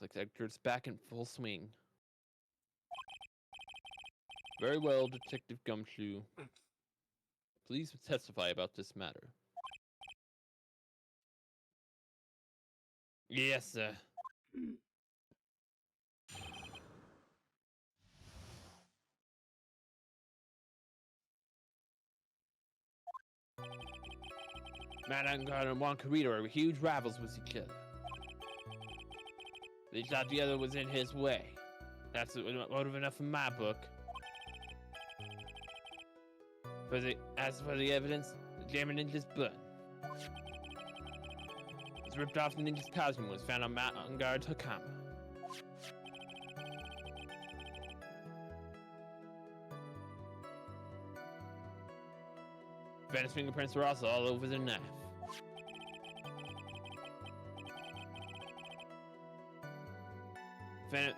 Looks like Edgar's back in full swing. Very well, Detective Gumshoe. Please testify about this matter. Yes, sir. Matt Angard and Juan Carita are huge rivals with each other. They thought the other was in his way. That's motive enough in my book. As for the evidence, the German ninja's blood. It's ripped off the ninja's costume was found on Matt Angard's Hakama. Vanna's fingerprints were also all over the knife. Vanna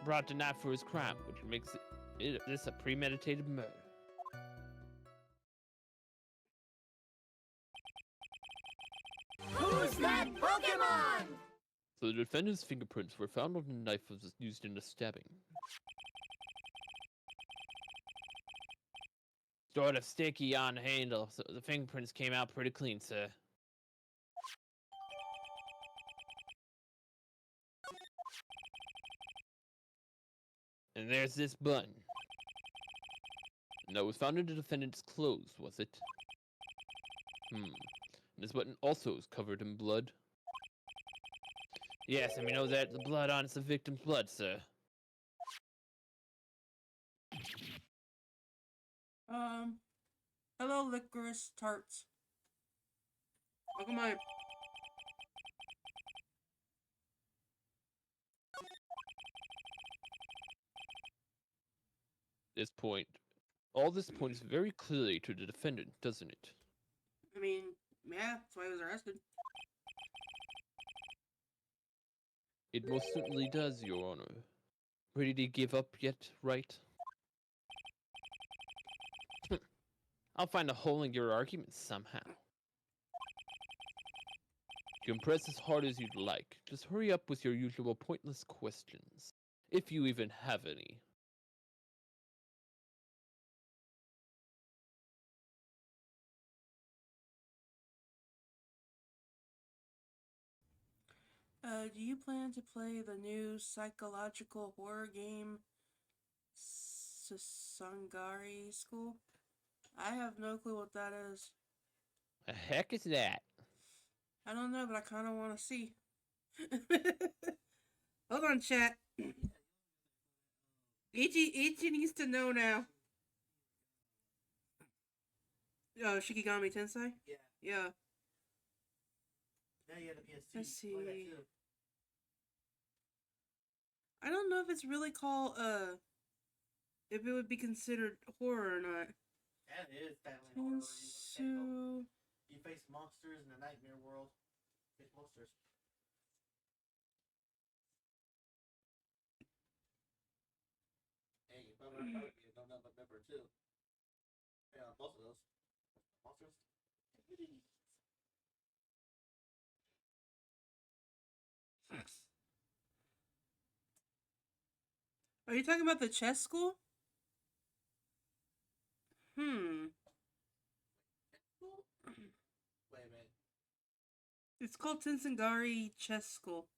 brought the knife for his crime, which makes this a premeditated murder. Who's that Pokemon? So the defendant's fingerprints were found on the knife used in the stabbing. Sort of sticky on the handle, so the fingerprints came out pretty clean, sir. And there's this button. And that was found in the defendant's clothes, was it? This button also is covered in blood. Yes, and we know that the blood on it's the victim's blood, sir. Hello, licorice tarts. Welcome on. All this points very clearly to the defendant, doesn't it? I mean, yeah, that's why I was arrested. It most certainly does, Your Honor. Ready to give up yet, right? I'll find a hole in your argument somehow. You can press as hard as you'd like. Just hurry up with your usual pointless questions. If you even have any. Do you plan to play the new psychological horror game, Sasangari School? I have no clue what that is. The heck is that? I don't know, but I kind of want to see. Hold on, chat. Ichi needs to know now. Oh, Shikigami Tensei? Yeah. Yeah. Now you had a PS2. Let's see. Play that too. I don't know if it's really called, if it would be considered horror or not. That is family horror. Tensu... You face monsters in the nightmare world. Face monsters. Hey, you probably don't know about member too. Yeah, both of those. Monsters. Are you talking about the chess school? Wait a minute. It's called Tensengari Chess School.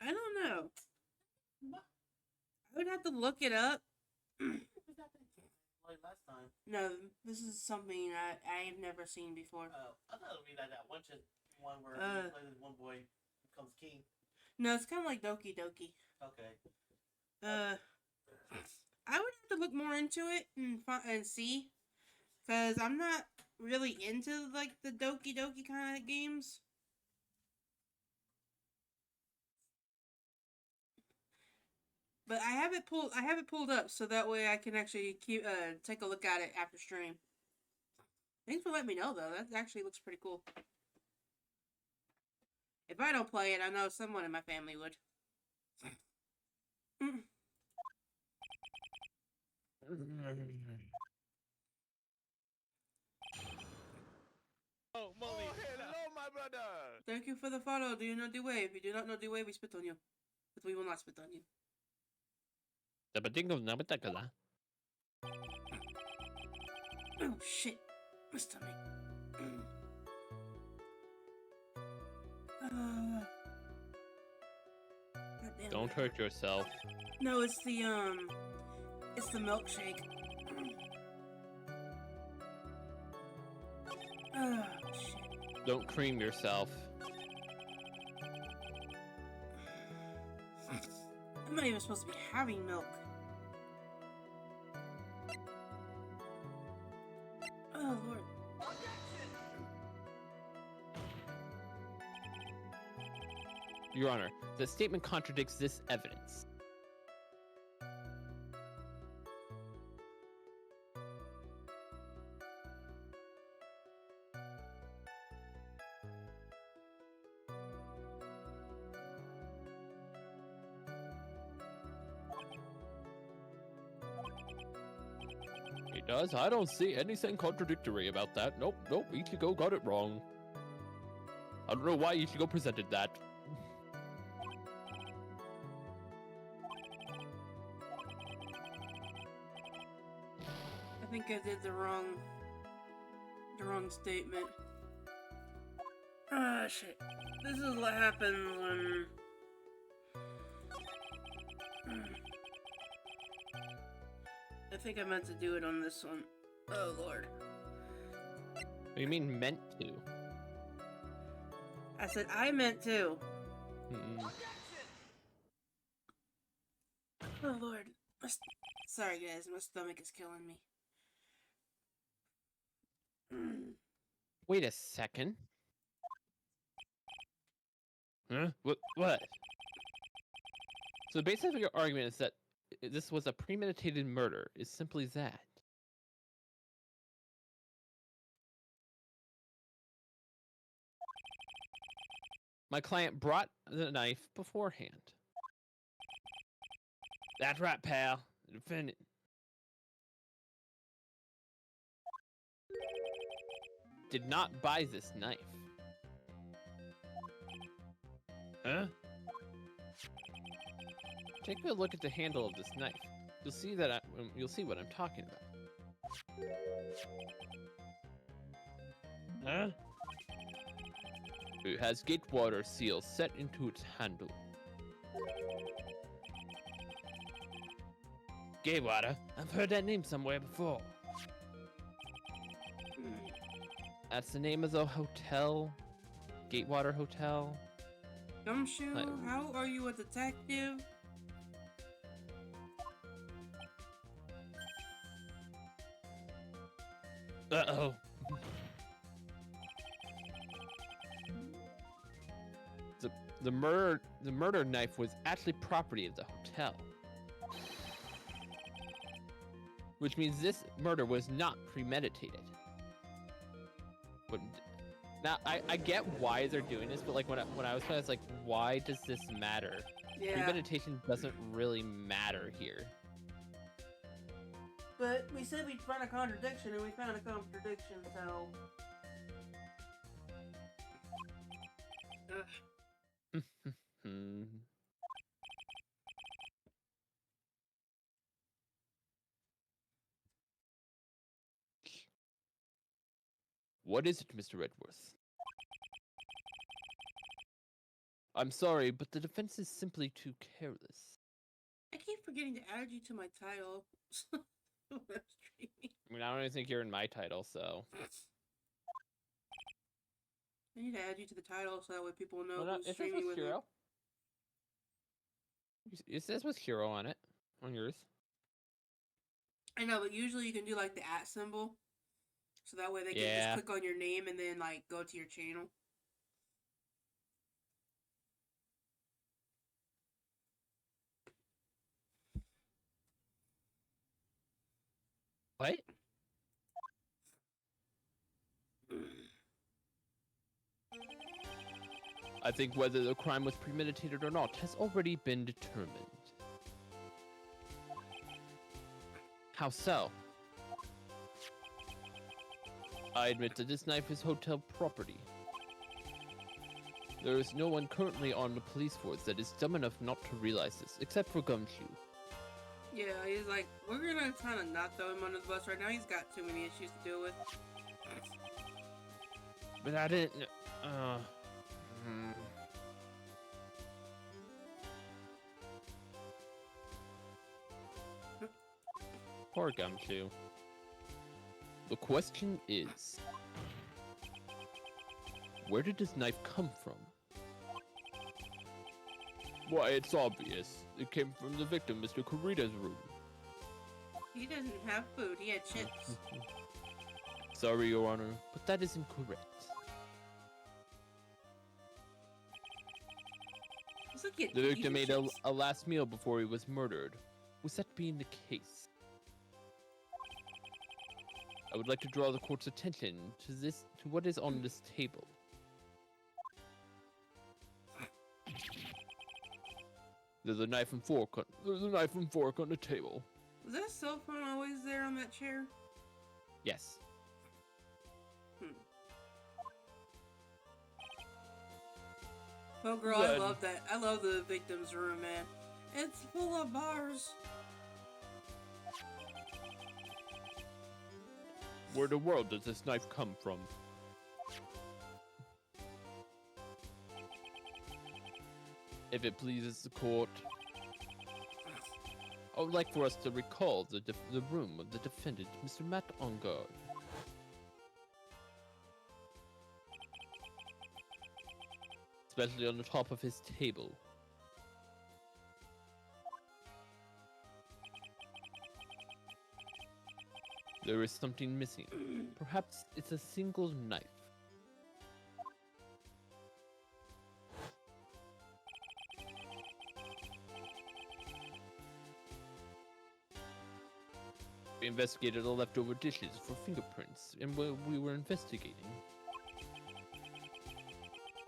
I don't know. I would have to look it up. Like last time. No, this is something I've never seen before. I thought it would be like that one where you play this one boy becomes king. No, it's kind of like Doki Doki. Okay. I would have to look more into it and see, cause I'm not really into like the Doki Doki kind of games. But I have it pulled up so that way I can actually take a look at it after stream. Thanks for letting me know though. That actually looks pretty cool. If I don't play it, I know someone in my family would. Oh, Molly. Hello, my brother. Thank you for the follow. Do you know the way? If you do not know the way, we spit on you. But we will not spit on you. Oh shit. My stomach. Don't hurt yourself. No, it's the milkshake. Oh shit. Don't cream yourself. I'm not even supposed to be having milk. Oh lord. Your Honor, the statement contradicts this evidence. It does? I don't see anything contradictory about that. Nope, Ichigo got it wrong. I don't know why Ichigo presented that. I think I did the wrong statement. Ah, shit. This is what happens when... I think I meant to do it on this one. Oh, Lord. What do you mean meant to? I said I meant to. Oh, Lord. Sorry, guys. My stomach is killing me. Wait a second. Huh? What? So basically your argument is that this was a premeditated murder. Is simply that. My client brought the knife beforehand. That's right, pal. The defendant. Did not buy this knife. Huh? Take a look at the handle of this knife. You'll see that you'll see what I'm talking about. Huh? It has Gatewater seal set into its handle. Gatewater? I've heard that name somewhere before. That's the name of the hotel. Gatewater Hotel. Gumshoe, how are you a detective? Uh-oh. The murder knife was actually property of the hotel. Which means this murder was not premeditated. But now I get why they're doing this, but like when I was playing, I was like, why does this matter? Yeah. Premeditation doesn't really matter here. But we said we'd find a contradiction, and we found a contradiction, so... What is it, Mr. Redworth? I'm sorry, but the defense is simply too careless. I keep forgetting to add you to my title. When I'm streaming. I mean, I don't even think you're in my title, so... I need to add you to the title so that way people know Well, who's it says streaming with with Shiro. It says with Shiro on it, on yours. me. I know, but usually you can do like the @ symbol. So that way they can just click on your name and then like go to your channel. What? I think whether the crime was premeditated or not has already been determined. How so? I admit that this knife is hotel property. There is no one currently on the police force that is dumb enough not to realize this, except for Gumshoe. Yeah, he's like, we're gonna kind of not throw him under the bus right now. He's got too many issues to deal with. But I didn't... Poor Gumshoe. The question is... where did this knife come from? Why, it's obvious. It came from the victim, Mr. Kurita's room. He doesn't have food. He had chips. Sorry, Your Honor, but that is incorrect. The victim ate a last meal before he was murdered. Was that being the case? I would like to draw the court's attention to what is on this table. There's a knife and fork on the table. Was that cell phone always there on that chair? Yes. Oh girl, I love that. I love the victim's room, man. It's full of bars. Where in the world does this knife come from? If it pleases the court, I would like for us to recall the room of the defendant, Mr. Matt Ongard. Especially on the top of his table. There is something missing. Perhaps it's a single knife. We investigated the leftover dishes for fingerprints, and while we were investigating,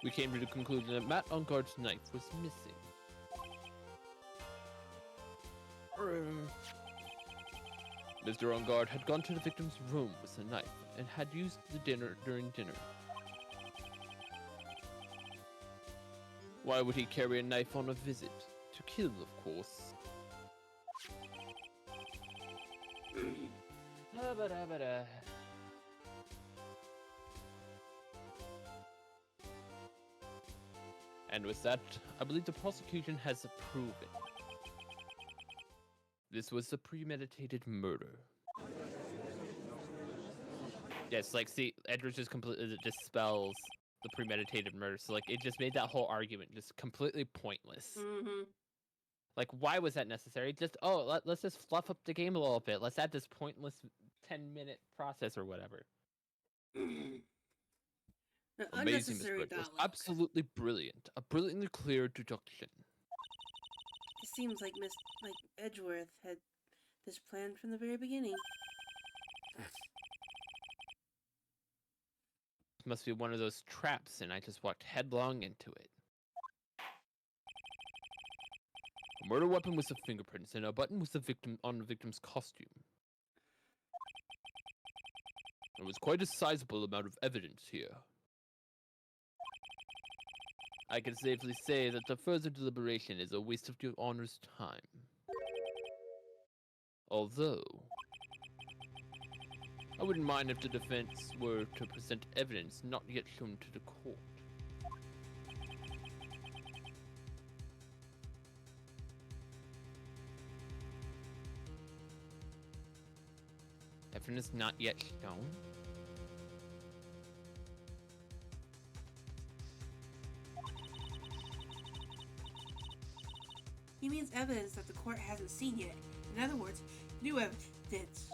we came to the conclusion that Matt Ongard's knife was missing. Mr. Ongard had gone to the victim's room with a knife and had used the dinner during dinner. Why would he carry a knife on a visit? To kill, of course. And with that, I believe the prosecution has proven this was a premeditated murder. Yes, like, see, Edwards just completely dispels the premeditated murder, so, like, it just made that whole argument just completely pointless. Mm-hmm. Like, why was that necessary? Just, let's just fluff up the game a little bit. Let's add this pointless 10-minute process or whatever. Amazing, Miss Bird. It was absolutely brilliant. A brilliantly clear deduction. It seems like Edgeworth had this plan from the very beginning. This must be one of those traps, and I just walked headlong into it. A murder weapon with the fingerprints, and a button with on the victim's costume. There was quite a sizable amount of evidence here. I can safely say that the further deliberation is a waste of your Honor's time. Although, I wouldn't mind if the defense were to present evidence not yet shown to the court. Evidence not yet shown? He means evidence that the court hasn't seen yet. In other words, new evidence.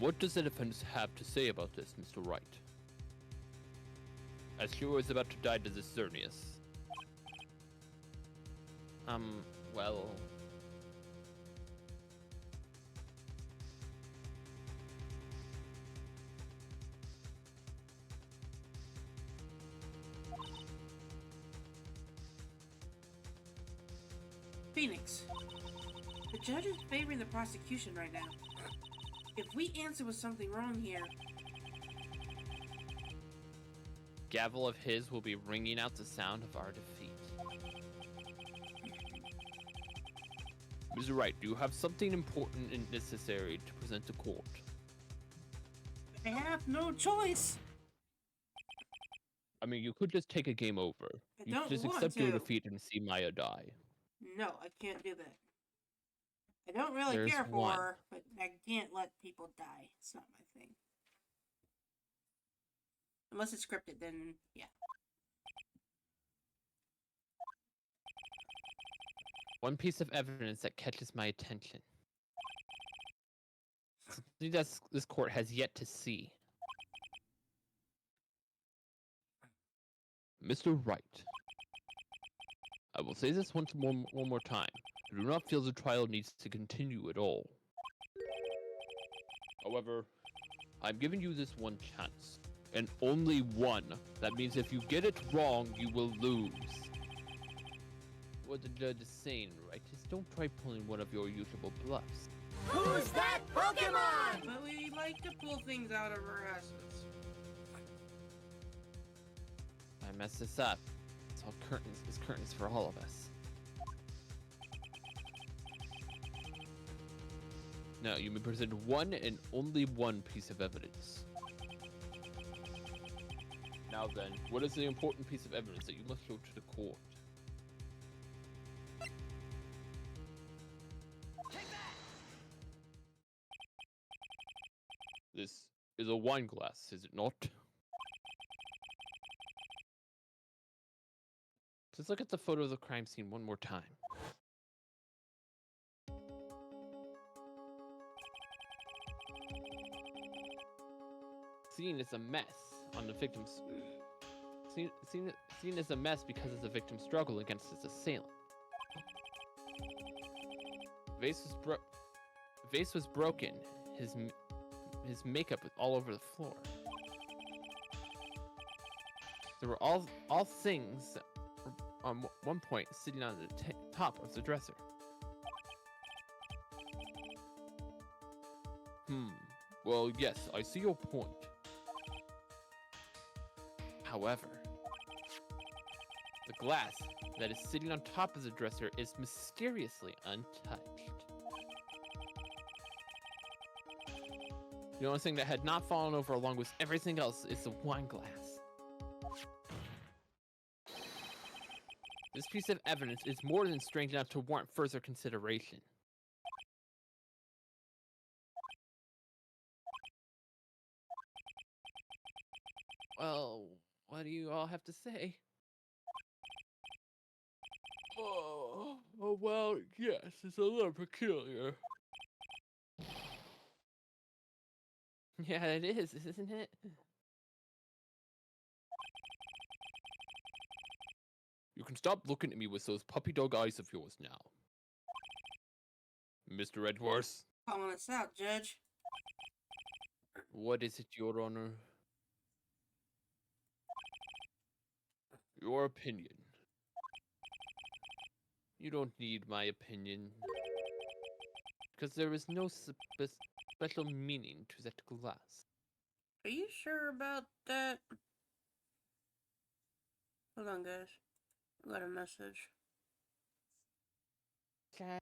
What does the defense have to say about this, Mr. Wright? As Shiro is about to die to this Xerneas. Well... Phoenix. The judge is favoring the prosecution right now. If we answer with something wrong here... Gavel of his will be ringing out the sound of our defeat. Mr. Wright, do you have something important and necessary to present to court? I have no choice! I mean, you could just take a game over. You could just accept your defeat and see Maya die. No, I can't do that. I don't really care for her, but I can't let people die. It's not my thing. Unless it's scripted, then yeah. One piece of evidence that catches my attention. Something that this court has yet to see. Mr. Wright. I will say this one more time. I do not feel the trial needs to continue at all. However, I'm giving you this one chance. And only one. That means if you get it wrong, you will lose. What the judge is saying, right, is don't try pulling one of your usual bluffs. Who's that Pokemon? But we like to pull things out of our asses. I mess this up. It's all curtains. It's curtains for all of us. Now, you may present one and only one piece of evidence. Now then, what is the important piece of evidence that you must show to the court? This is a wine glass, is it not? Let's look at the photo of the crime scene one more time. Scene is a mess on the victim's... Scene is a mess because of the victim's struggle against his assailant. Vase was broken. His makeup was all over the floor. There were all things that were on one point sitting on the top of the dresser. Well, yes, I see your point. However, the glass that is sitting on top of the dresser is mysteriously untouched. The only thing that had not fallen over along with everything else is the wine glass. This piece of evidence is more than strange enough to warrant further consideration. Well, what do you all have to say? Oh, well, yes, it's a little peculiar. Yeah, it is, isn't it? You can stop looking at me with those puppy dog eyes of yours now. Mr. Edwards. Calling us out, Judge. What is it, Your Honor? Your opinion. You don't need my opinion. Because there is no special meaning to that glass. Are you sure about that? Hold on, guys. I got a message. Okay.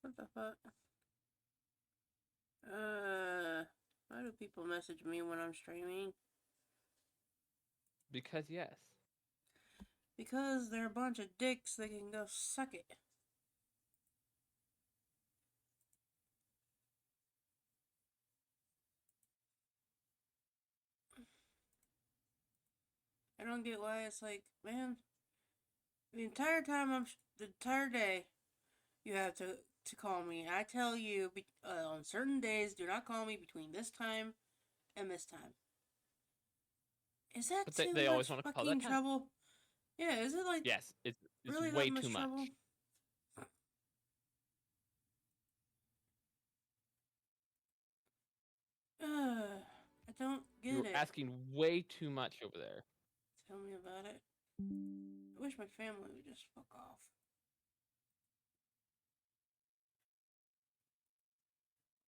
What the fuck? Why do people message me when I'm streaming? Because yes. Because they're a bunch of dicks that can go suck it. I don't get why it's like, man, the entire day, you have to call me. I tell you, on certain days, do not call me between this time and this time. Is that But too they always much want to call that fucking time. trouble? Yeah, is it like Yes, it's really way that much too much. trouble? I don't get You're it. asking way too much over there. Tell me about it. I wish my family would just fuck off.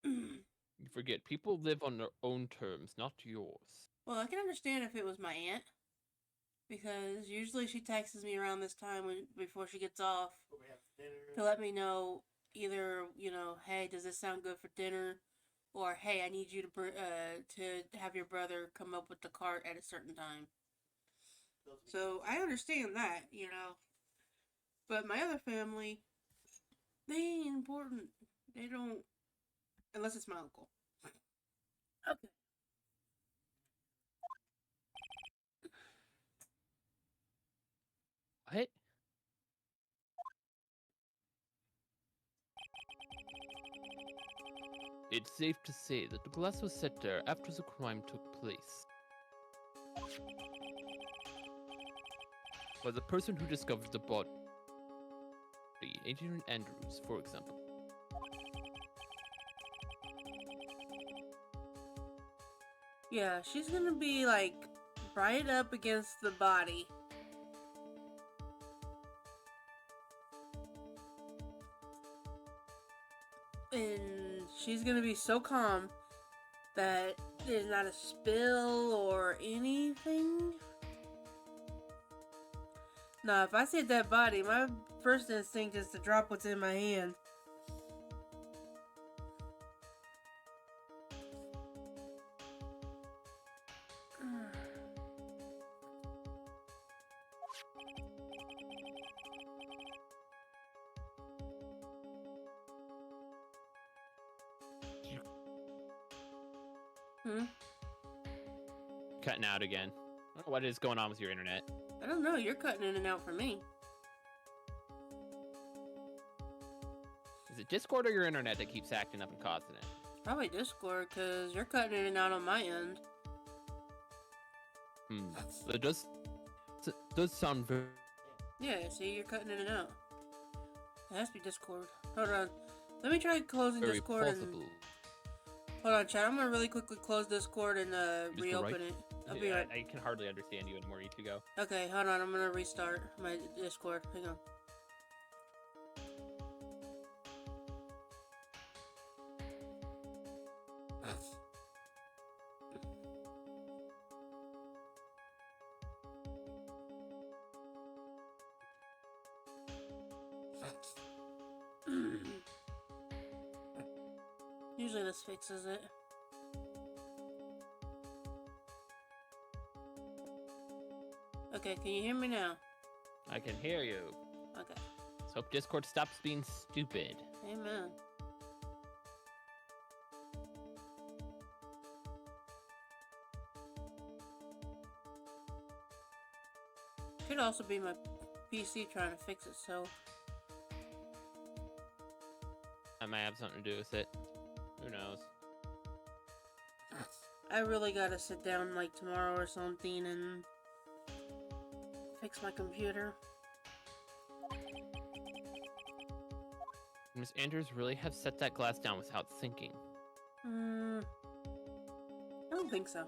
You forget, people live on their own terms, not yours. Well, I can understand if it was my aunt, because usually she texts me around this time before she gets off to let me know either, hey, does this sound good for dinner, or hey, I need you to have your brother come up with the cart at a certain time. So I understand that, but my other family, they ain't important. They don't, unless it's my uncle. Okay. What? It's safe to say that the glass was set there after the crime took place. By the person who discovered the body, Adrian Andrews, for example. Yeah, she's gonna be like right up against the body. And she's gonna be so calm that there's not a spill or anything. Nah, if I see a dead body, my first instinct is to drop what's in my hand. Hmm? Cutting out again. I don't know what is going on with your internet. I don't know. You're cutting in and out for me. Is it Discord or your internet that keeps acting up and causing it? Probably Discord, because you're cutting in and out on my end. It does sound very... Yeah, see, you're cutting in and out. It has to be Discord. Hold on. Let me try closing very Discord plausible. and... Hold on, chat. I'm gonna really quickly close Discord and reopen Wright? it. I'll be Yeah, right. I can hardly understand you anymore, Ichigo. Okay, hold on. I'm gonna restart my Discord. Hang on. Usually this fixes it. Okay, can you hear me now? I can hear you. Okay. Let's hope Discord stops being stupid. Amen. Could also be my PC trying to fix itself. That might have something to do with it. Who knows? I really gotta sit down like tomorrow or something and fix my computer. Miss Andrews really have set that glass down without thinking. I don't think so.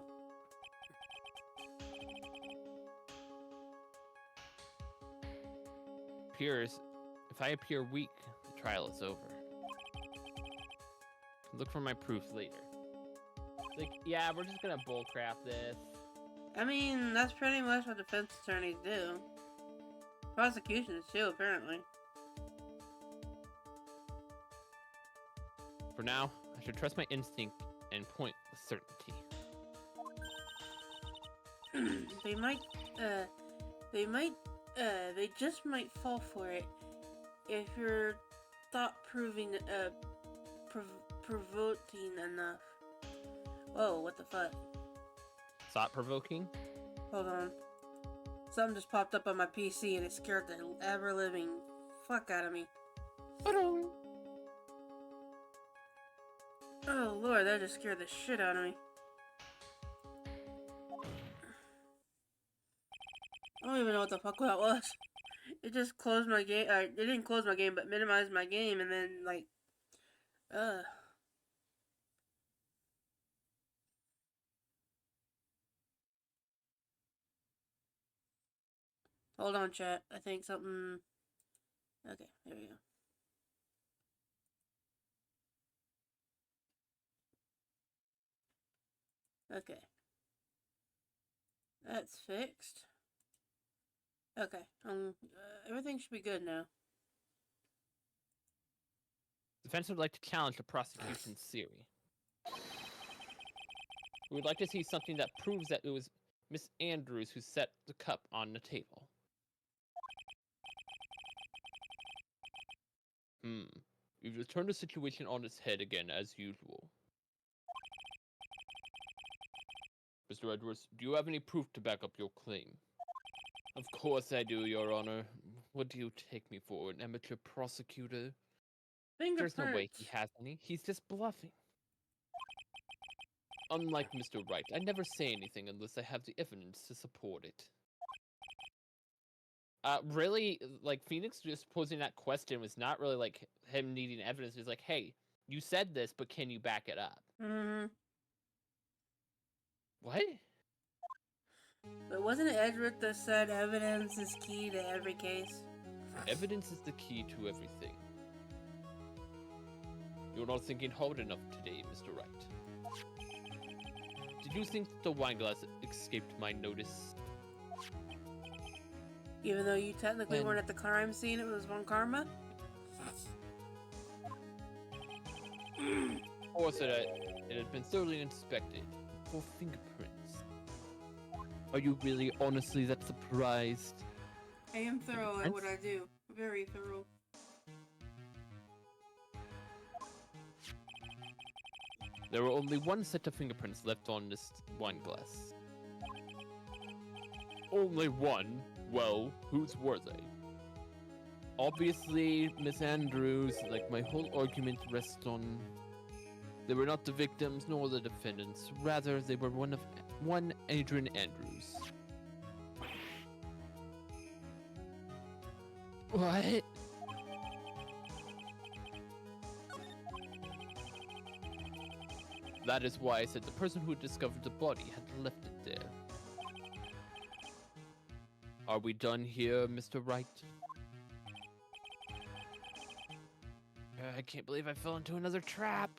If I appear weak, the trial is over. Look for my proof later. Like, yeah, we're just gonna bullcrap this. I mean, that's pretty much what defense attorneys do. Prosecutions too, apparently. For now, I should trust my instinct and point with certainty. They just might fall for it if you're thought-provoking enough. Whoa, what the fuck? Thought-provoking? Hold on. Something just popped up on my PC and it scared the ever-living fuck out of me. Oh lord, that just scared the shit out of me. I don't even know what the fuck that was. It just closed my game. It didn't close my game, but minimized my game, and then like, Hold on, chat. I think something. Okay, there we go. Okay. That's fixed. Okay, everything should be good now. Defense would like to challenge the prosecution's theory. We would like to see something that proves that it was Miss Andrews who set the cup on the table. You've turned the situation on its head again, as usual. Mr. Edwards, do you have any proof to back up your claim? Of course I do, Your Honor. What do you take me for, an amateur prosecutor? Fingerprints. There's no way he has any. He's just bluffing. Unlike Mr. Wright, I never say anything unless I have the evidence to support it. Really, like, Phoenix just posing that question was not really, like, him needing evidence. It was like, hey, you said this, but can you back it up? Mm-hmm. What? But wasn't it Edward that said evidence is key to every case? Evidence is the key to everything. You're not thinking hard enough today, Mr. Wright. Did you think that the wine glass escaped my notice? Even though you technically weren't at the crime scene, it was one karma? Of course, it had been thoroughly inspected for fingerprints. Are you really honestly that surprised? I am thorough at what I do. Very thorough. There were only one set of fingerprints left on this wine glass. Only one? Well, whose were they? Obviously, Miss Andrews, like my whole argument rests on... They were not the victims nor the defendants. Rather, they were one Adrian Andrews. What? That is why I said the person who had discovered the body had left it there. Are we done here, Mr. Wright? I can't believe I fell into another trap.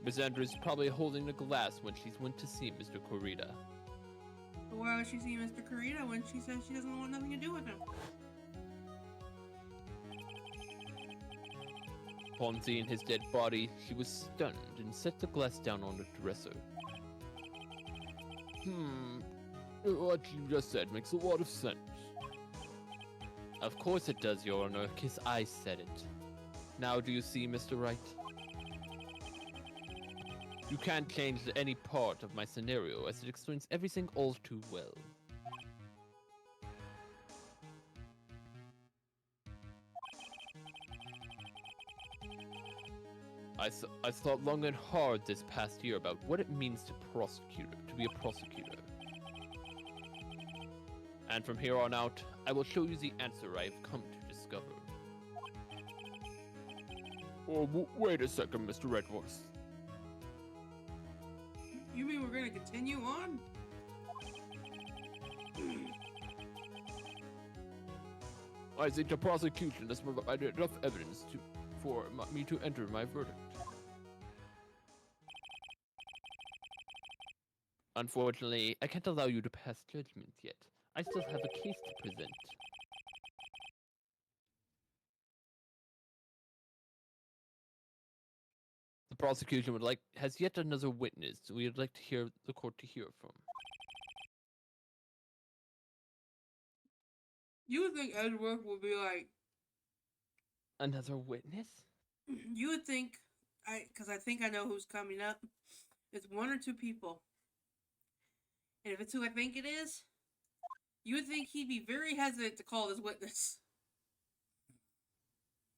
Miss Andrews is probably holding the glass when she went to see Mr. Corrida. But why would she see Mr. Corrida when she says she doesn't want nothing to do with him? Upon seeing his dead body, she was stunned and set the glass down on the dresser. What you just said makes a lot of sense. Of course it does, Your Honor, 'cause I said it. Now do you see, Mr. Wright? You can't change any part of my scenario, as it explains everything all too well. I thought long and hard this past year about what it means to be a prosecutor. And from here on out, I will show you the answer I have come to discover. Oh, wait a second, Mr. Redworth. You mean we're gonna continue on? I think the prosecution has provided enough evidence for me to enter my verdict. Unfortunately, I can't allow you to pass judgment yet. I still have a case to present. The prosecution has yet another witness we would like to hear the court to hear from. You would think Edward would be like... Another witness? You would think, because I think I know who's coming up. It's one or two people. And if it's who I think it is, you would think he'd be very hesitant to call this witness.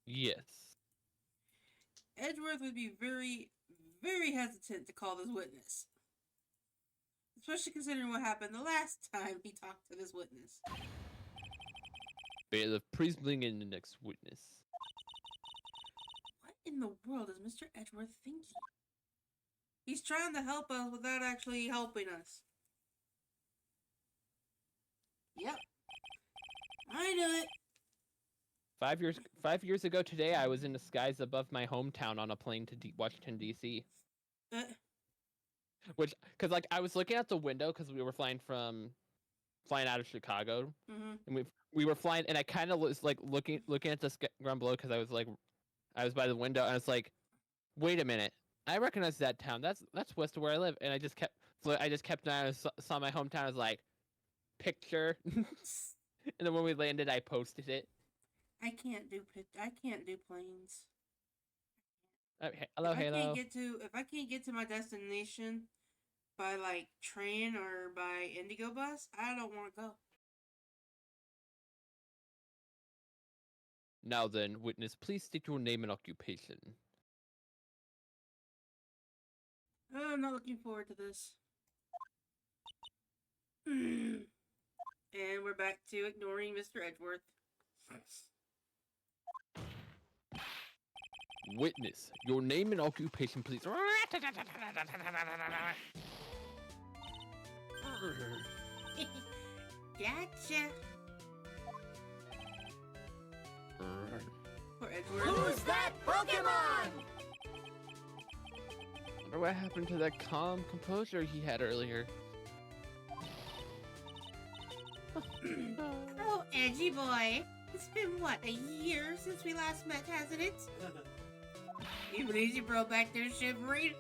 Yes. Edgeworth would be very, very hesitant to call this witness. Especially considering what happened the last time he talked to this witness. Bailiff, please bring in the next witness. What in the world is Mr. Edgeworth thinking? He's trying to help us without actually helping us. Yep. I knew it. 5 years ago today, I was in the skies above my hometown on a plane to Washington, D.C. Because I was looking out the window because we were flying out of Chicago, and we were flying, and I kind of was looking at the ground below because I was by the window, and I was like, wait a minute, I recognize that town. That's west of where I live, and I just kept I saw my hometown. I was like, picture, and then when we landed, I posted it. I can't do planes. Okay. Hello, Halo. If I can't get to my destination by train or by Indigo bus, I don't want to go. Now then, witness, please state your name and occupation. I'm not looking forward to this. And we're back to ignoring Mr. Edgeworth. Witness, your name and occupation, please. Gotcha. Poor Edgeworth. Who's that Pokemon? Wonder what happened to that calm composure he had earlier. Oh, Edgy boy. It's been, what, a year since we last met, hasn't it? Even Easy Bro back there shivering.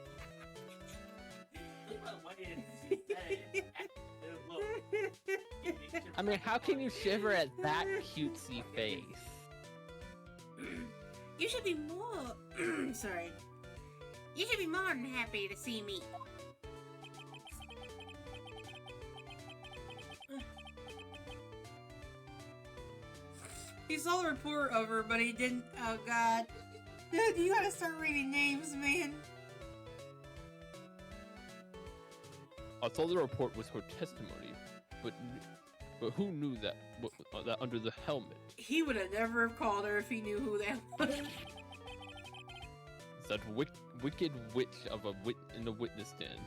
I mean, how can you shiver at that cutesy face? You should be more... Sorry. You should be more than happy to see me. He saw the report of her, but he didn't. Oh god. Dude, you gotta start reading names, man. I thought the report was her testimony, but who knew that that under the helmet? He would have never have called her if he knew who that was. That wicked witch of a in the witness den.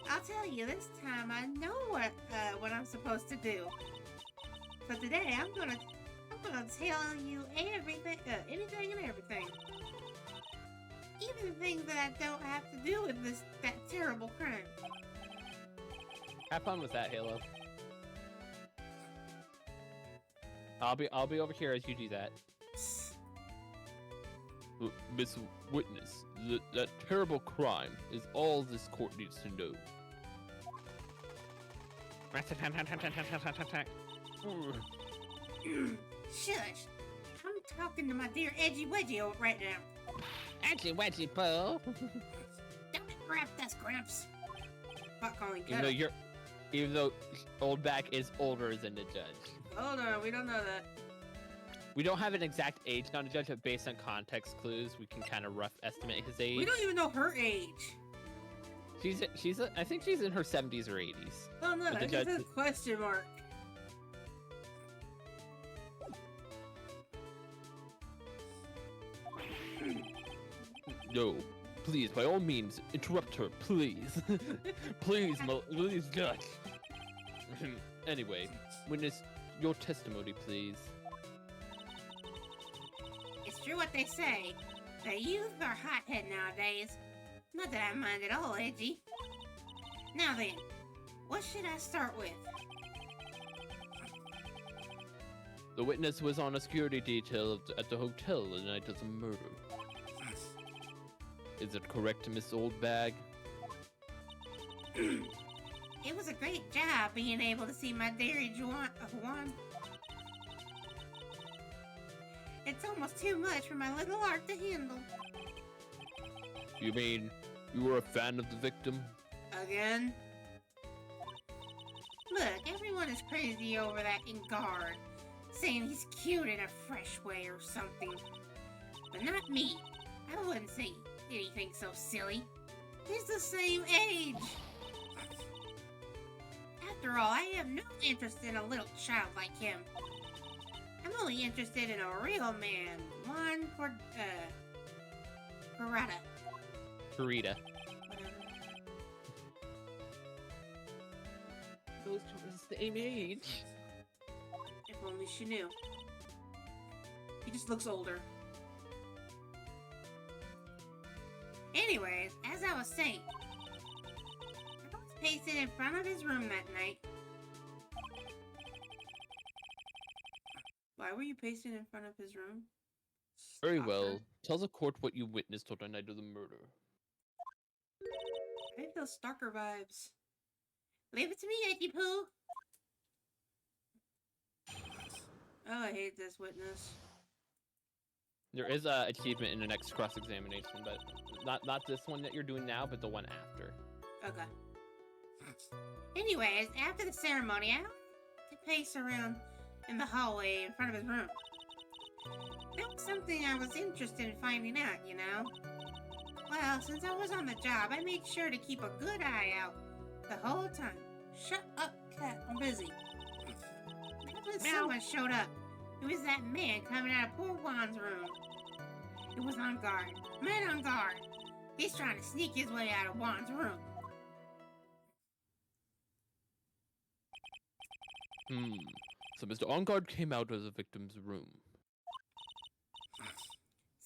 I'll tell you this time. I know what I'm supposed to do. So today I'm gonna tell you everything, anything and everything, even the things that I don't have to do with that terrible crime. Have fun with that, Halo. I'll be over here as you do that. Miss Witness, that terrible crime is all this court needs to know. Shush! I'm talking to my dear Edgy Wedgie right now. Edgy Wedgie, Bo. Don't interrupt us, Gramps. Not calling Even though Old Back is older than the judge. Hold on, we don't know that. We don't have an exact age on the judge, but based on context clues, we can kind of rough estimate his age. We don't even know her age. I think she's in her 70s or 80s. Oh no, that is a question mark. No, please, by all means, interrupt her, please. please, judge. Anyway, witness your testimony, please. It's true what they say. The youth are hothead nowadays. Not that I mind at all, Edgy. Now then, what should I start with? The witness was on a security detail at the hotel the night of the murder. Is it correct, Miss Oldbag? It was a great job being able to see my dearie Juan. It's almost too much for my little heart to handle. You mean you were a fan of the victim? Again? Look, everyone is crazy over that Ingard, saying he's cute in a fresh way or something. But not me. I wouldn't say anything so silly. He's the same age. After all, I have no interest in a little child like him. I'm only interested in a real man. One for, Kurata. Kurita. Whatever. Those two are the same age. If only she knew. He just looks older. Anyways, as I was saying, I was pacing in front of his room that night. Why were you pacing in front of his room? Very Stalker. well. Tell the court what you witnessed on the night of the murder. I feel stalker vibes. Leave it to me, Edgy Poo. Oh, I hate this witness. There is a achievement in the next cross-examination, but not this one that you're doing now, but the one after. Okay. Anyways, after the ceremony, I went to pace around in the hallway in front of his room. That was something I was interested in finding out, you know? Well, since I was on the job, I made sure to keep a good eye out the whole time. Shut up, cat. I'm busy. Then when someone showed up, it was that man coming out of poor Juan's room. It was on guard. Man on guard. He's trying to sneak his way out of Juan's room. So Mr. On-Guard came out of the victim's room.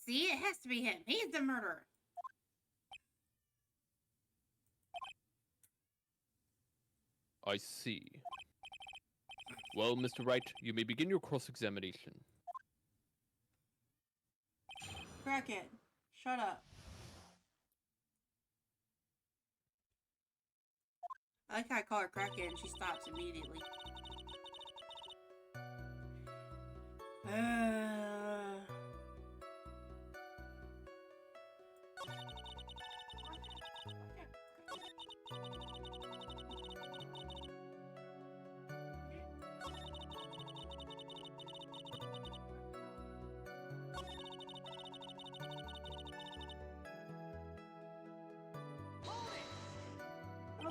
See, it has to be him. He's the murderer. I see. Well, Mr. Wright, you may begin your cross-examination. Crackhead, shut up. I like how I call her crackhead and she stops immediately.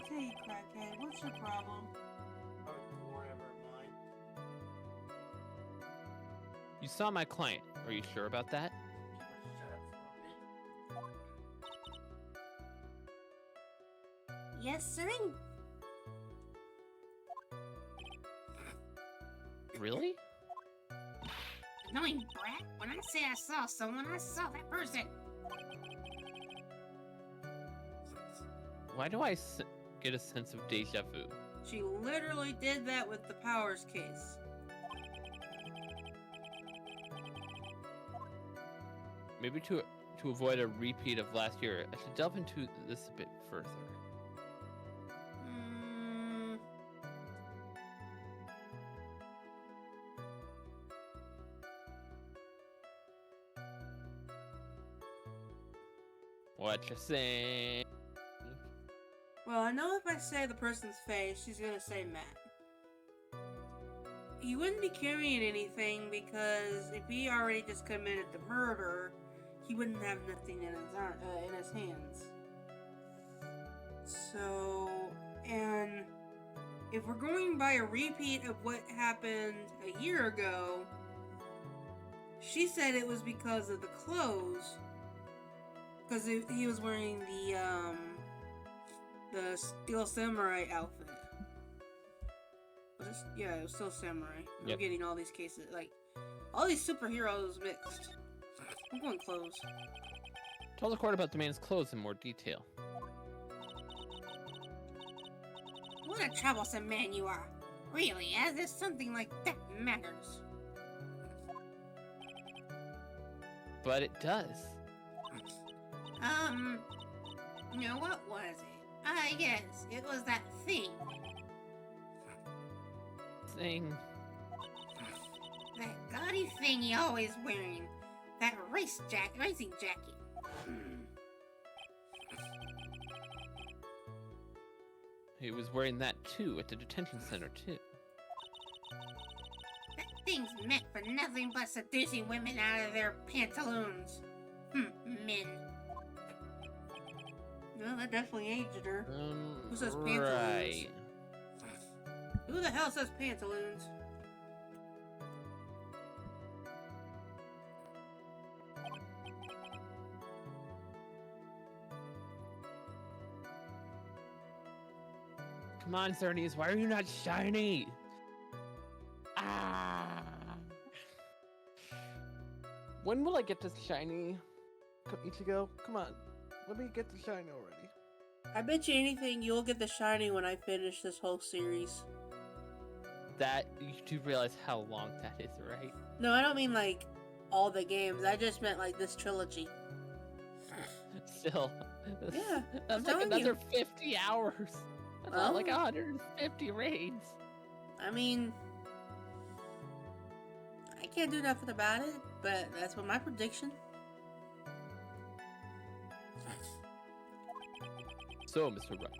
Okay, crackhead, what's your problem? Forever mine. You saw my client. Are you sure about that? Shut up, son of a bitch. Yes, sir. Really? Annoying brat. When I say I saw someone, I saw that person. Why do I get a sense of deja vu? She literally did that with the Powers case. Maybe to avoid a repeat of last year, I should delve into this a bit further. What you saying? Well, I know if I say the person's face, she's gonna say Matt. He wouldn't be carrying anything because if he already just committed the murder, he wouldn't have nothing in his hands. So, and if we're going by a repeat of what happened a year ago, she said it was because of the clothes. Because he was wearing the Steel Samurai outfit. Yeah, it was still Samurai. I'm Yep. getting all these cases, like, all these superheroes mixed. I'm going clothes. Tell the court about the man's clothes in more detail. What a troublesome man you are. Really, as if something like that matters. But it does. No, what was it? Yes, it was that thing. Thing. That gaudy thing he always wearing. That racing jacket. He was wearing that too at the detention center too. That thing's meant for nothing but seducing women out of their pantaloons. Men. No, that definitely aged her. Who says Right. pantaloons? Who the hell says pantaloons? Come on, Cernes, why are you not shiny? Ah. When will I get this shiny? Ichigo, come on. Let me get the shiny already. I bet you anything you'll get the shiny when I finish this whole series. That, you do realize how long that is, right? No, I don't mean like all the games. I just meant like this trilogy. Still. Yeah, I'm That's like telling another you. 50 hours. That's Oh. like 150 raids. I mean, I can't do nothing about it, but that's what my prediction. So, Mr. Wright,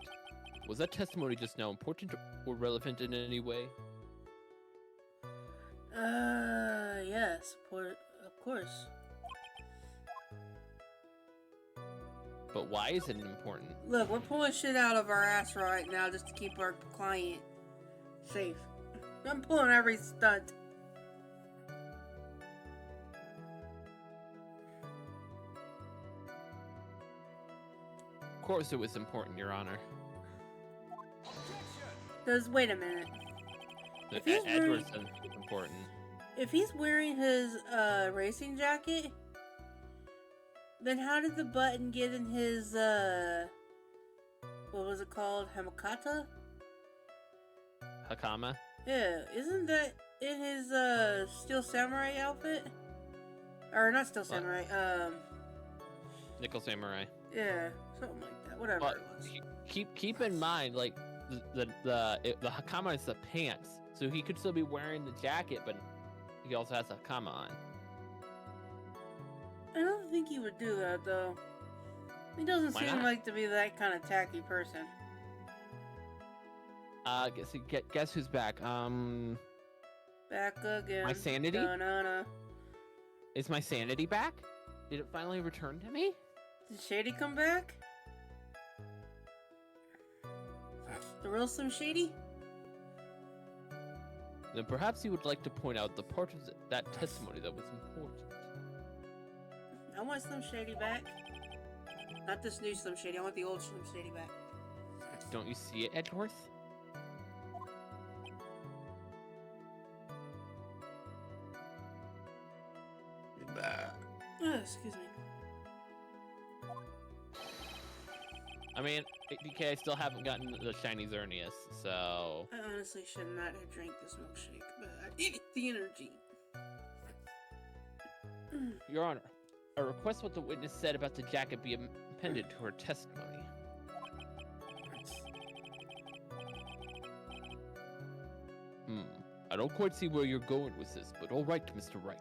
was that testimony just now important or relevant in any way? Yes, of course. But why is it important? Look, we're pulling shit out of our ass right now just to keep our client safe. I'm pulling every stunt. Of course it was important, Your Honor. Because, wait a minute. If he's Edward said it was important. If he's wearing his racing jacket, then how did the button get in his what was it called? Hamakata? Hakama? Yeah, isn't that in his Steel Samurai outfit? Or not Steel Samurai, Nickel Samurai. yeah, something like that. Whatever But it was. keep in mind, like the Hakama is the pants, so he could still be wearing the jacket, but he also has a Hakama on. I don't think he would do that though. He doesn't Why seem not? like to be that kind of tacky person. Guess who's back? Back again. My sanity? Da-na-na. Is my sanity back? Did it finally return to me? Did Shady come back? The real Slim Shady? Then perhaps you would like to point out the part of that testimony that was important. I want Slim Shady back. Not this new Slim Shady. I want the old Slim Shady back. Don't you see it, Edgeworth? Excuse me. I mean, DK, I still haven't gotten the shiny Xerneas, so... I honestly should not have drank this milkshake, but I needed the energy. Your Honor, I request what the witness said about the jacket be appended to her testimony. I don't quite see where you're going with this, but all right, Mr. Wright.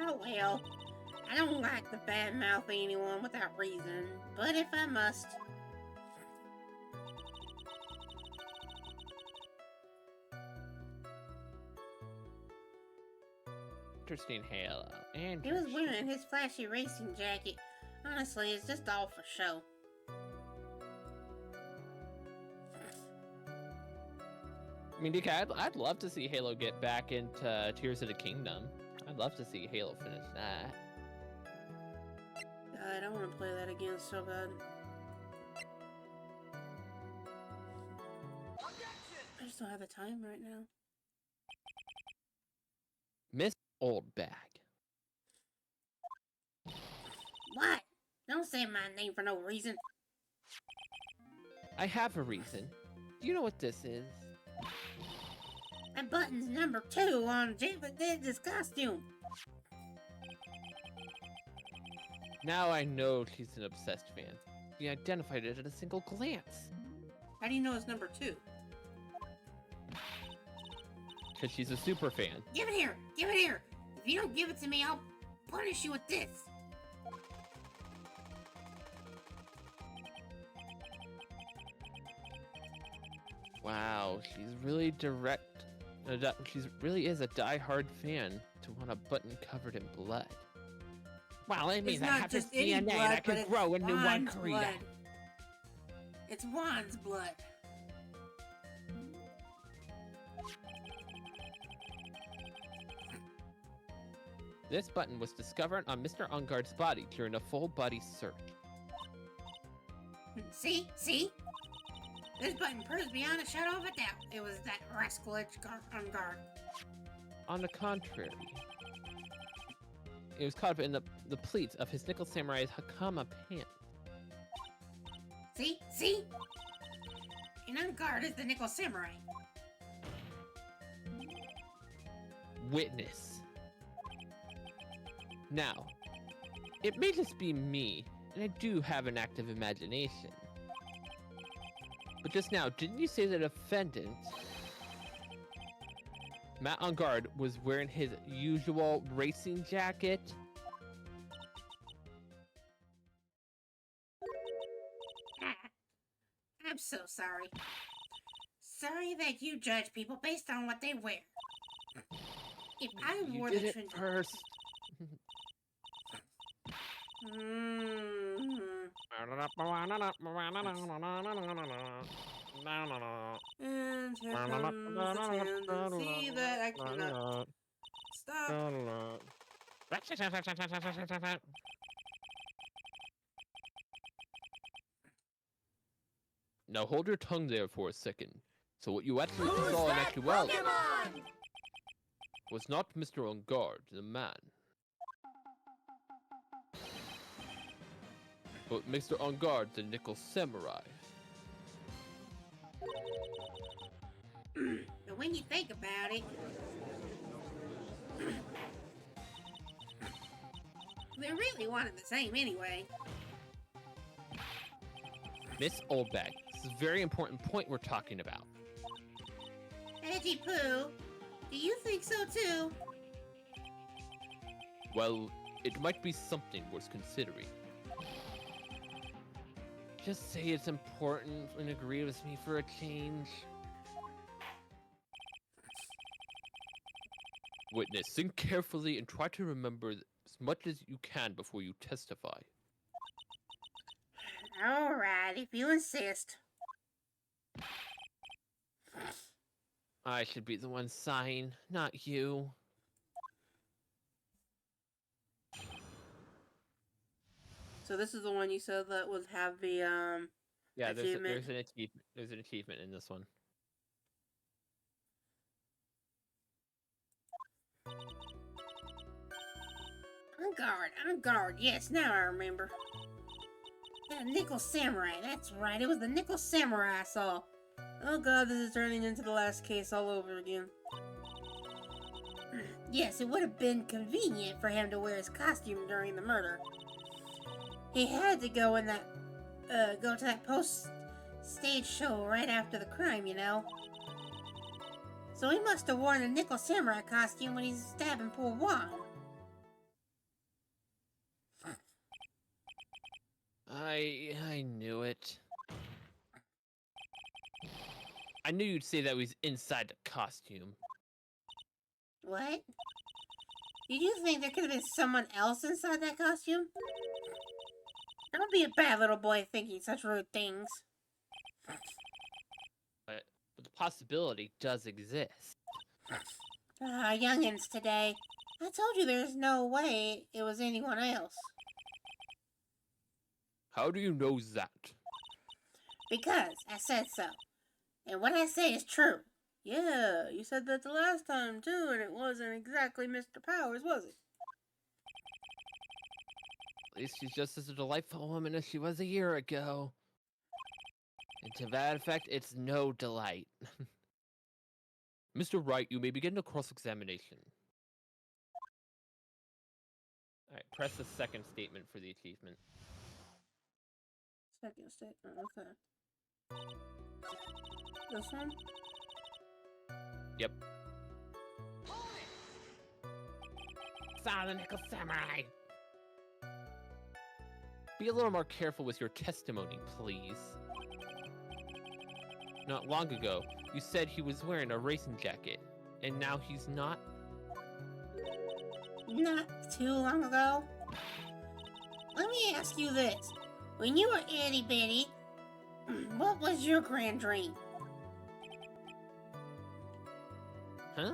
Oh well, I don't like the bad-mouth anyone without reason, but if I must... Interesting Halo. And He was wearing his flashy racing jacket. Honestly, it's just all for show. I mean, DK, I'd love to see Halo get back into Tears of the Kingdom. I'd love to see Halo finish that. God, I want to play that again so bad. I just don't have the time right now. Miss Oldbag. What? Don't say my name for no reason. I have a reason. Do you know what this is? That button's number 2 on Jabba Dig's costume. Now I know she's an obsessed fan. She identified it at a single glance. How do you know it's number 2? Because she's a super fan. Give it here! Give it here! If you don't give it to me, I'll punish you with this. Wow, she's really direct. She really is a die-hard fan to want a button covered in blood. Wow, that means I have this DNA that can grow into one Karina. It's Juan's blood. This button was discovered on Mr. Ungard's body during a full-body search. See? See? This button proves beyond a shadow of a doubt it was that rascal Ungard. On the contrary, it was caught up in the pleats of his Nickel Samurai's Hakama pant. See? See? And Ungard is the Nickel Samurai. Witness. Now, it may just be me, and I do have an active imagination. But just now, didn't you say the defendant, Matt Ungard, was wearing his usual racing jacket? I'm so sorry. Sorry that you judge people based on what they wear. If I You wore did the it first. And here comes the tendency that I cannot stop. Now hold your tongue there for a second. So what you actually saw in actuality was not Mr. Ungard, the man, but Mr. Ungard, the Nickel Samurai. But when you think about it, they're really one and the same anyway. Miss Oldbag, this is a very important point we're talking about. Edgy Poo, do you think so too? Well, it might be something worth considering. Just say it's important and agree with me for a change. Witness, think carefully and try to remember this much as you can before you testify. Alright, if you insist. I should be the one sighing, not you. So this is the one you said that would have the Yeah, achievement. there's an achievement in this one. On guard. Yes, now I remember. That nickel samurai. That's right. It was the nickel samurai I saw. Oh god, this is turning into the last case all over again. Yes, it would have been convenient for him to wear his costume during the murder. He had to go to that post-stage show right after the crime, you know. So he must have worn the nickel samurai costume when he's stabbing poor Juan. I knew it. I knew you'd say that was inside the costume. What? Did you think there could have been someone else inside that costume? Don't be a bad little boy thinking such rude things. But the possibility does exist. Youngins today. I told you there's no way it was anyone else. How do you know that? Because I said so. And what I say is true. Yeah, you said that the last time too, and it wasn't exactly Mr. Powers, was it? At least she's just as a delightful woman as she was a year ago. And to that effect, it's no delight. Mr. Wright, you may begin the cross-examination. Alright, press the second statement for the achievement. Second statement, okay. This one? Yep. Silent Nickel Samurai! Be a little more careful with your testimony, please. Not long ago, you said he was wearing a racing jacket, and now he's not? Not too long ago. Let me ask you this. When you were itty bitty, what was your grand dream? Huh?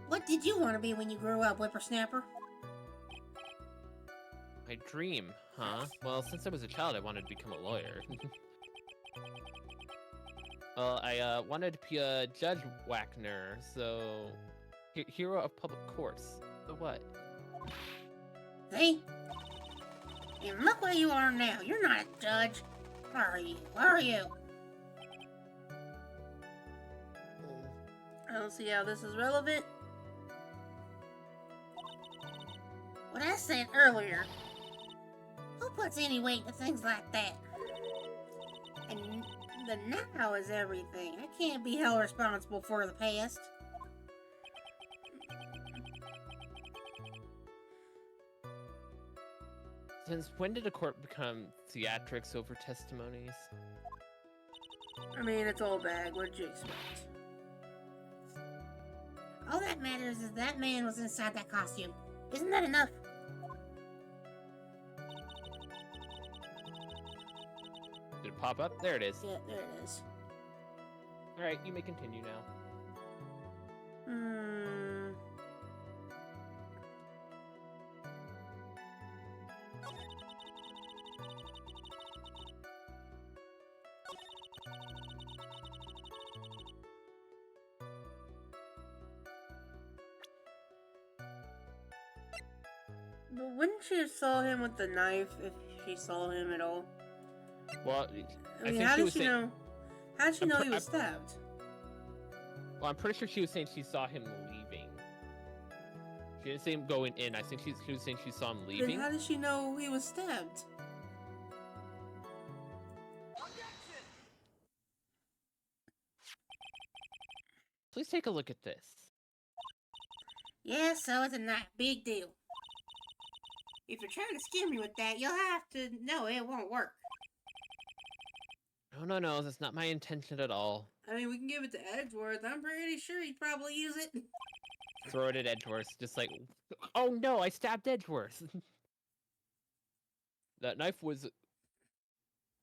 What did you want to be when you grew up, whippersnapper? My dream, huh? Well, since I was a child, I wanted to become a lawyer. Well, I wanted to be a judge Wagner, so... hero of public courts. So what? See? And look where you are now. You're not a judge. Are you? Are you? I don't see how this is relevant. What I said earlier. Who puts any weight into things like that? And the now is everything. I can't be held responsible for the past. Since when did a court become theatrics over testimonies? I mean, it's all bag. What'd you expect? All that matters is that man was inside that costume. Isn't that enough? Did it pop up? There it is. Yeah, there it is. Alright, you may continue now. But wouldn't she have saw him with the knife if she saw him at all? Well, I mean, how did she know? How did she know he was stabbed? Well, I'm pretty sure she was saying she saw him leaving. She didn't say him going in. I think she was saying she saw him leaving. Then how did she know he was stabbed? Please take a look at this. Yeah, so it's a not big deal. If you're trying to scare me with that, you'll have to know it won't work. No, that's not my intention at all. I mean, we can give it to Edgeworth. I'm pretty sure he'd probably use it. throw it at Edgeworth. Just like, oh no, I stabbed Edgeworth. That knife was.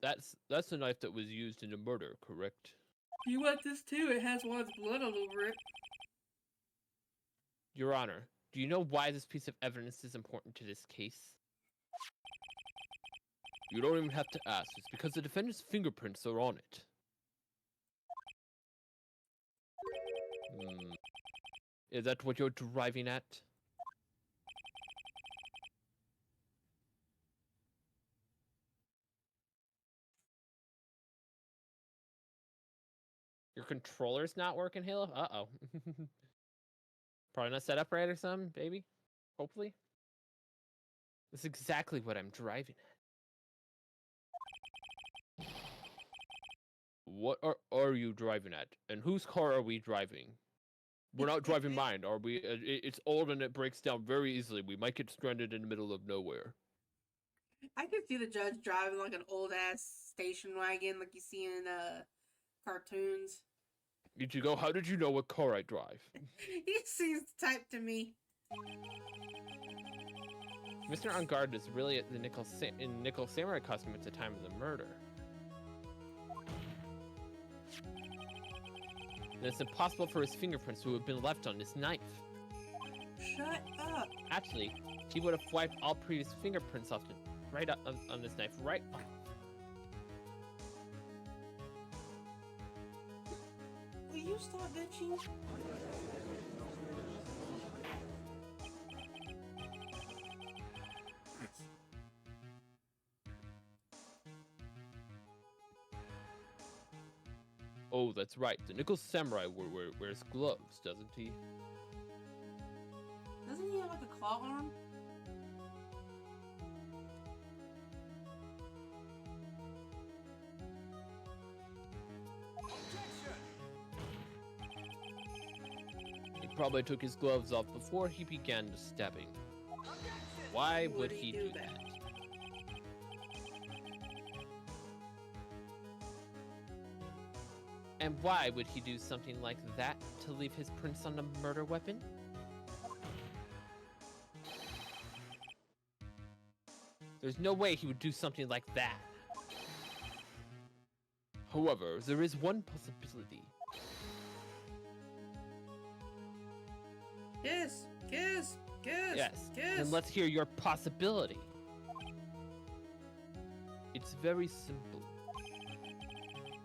That's the knife that was used in the murder, correct? You want this too? It has Juan's blood all over it. Your Honor, do you know why this piece of evidence is important to this case? You don't even have to ask. It's because the defendant's fingerprints are on it. Is that what you're driving at? Your controller's not working, Halo? Uh-oh. Probably not set up right or something, baby? Hopefully. That's exactly what I'm driving at. What are you driving at? And whose car are we driving? We're not driving mine, are we? It's old and it breaks down very easily. We might get stranded in the middle of nowhere. I could see the judge driving like an old ass station wagon, like you see in cartoons. Ichigo, how did you know what car I drive? He seems the type to me. Mr. On Guard is really at the Nickel Samurai costume at the time of the murder. And it's impossible for his fingerprints to have been left on this knife. Shut up. Actually, he would have wiped all previous fingerprints off right up on this knife, right off. Will you stop bitching? Oh, that's right. The Nickel Samurai wears gloves, doesn't he? Doesn't he have like a claw arm? He probably took his gloves off before he began the stabbing. Why would he do that? And why would he do something like that to leave his prints on the murder weapon? There's no way he would do something like that. However, there is one possibility. Kiss, kiss, kiss, Yes, kiss. then let's hear your possibility. It's very simple.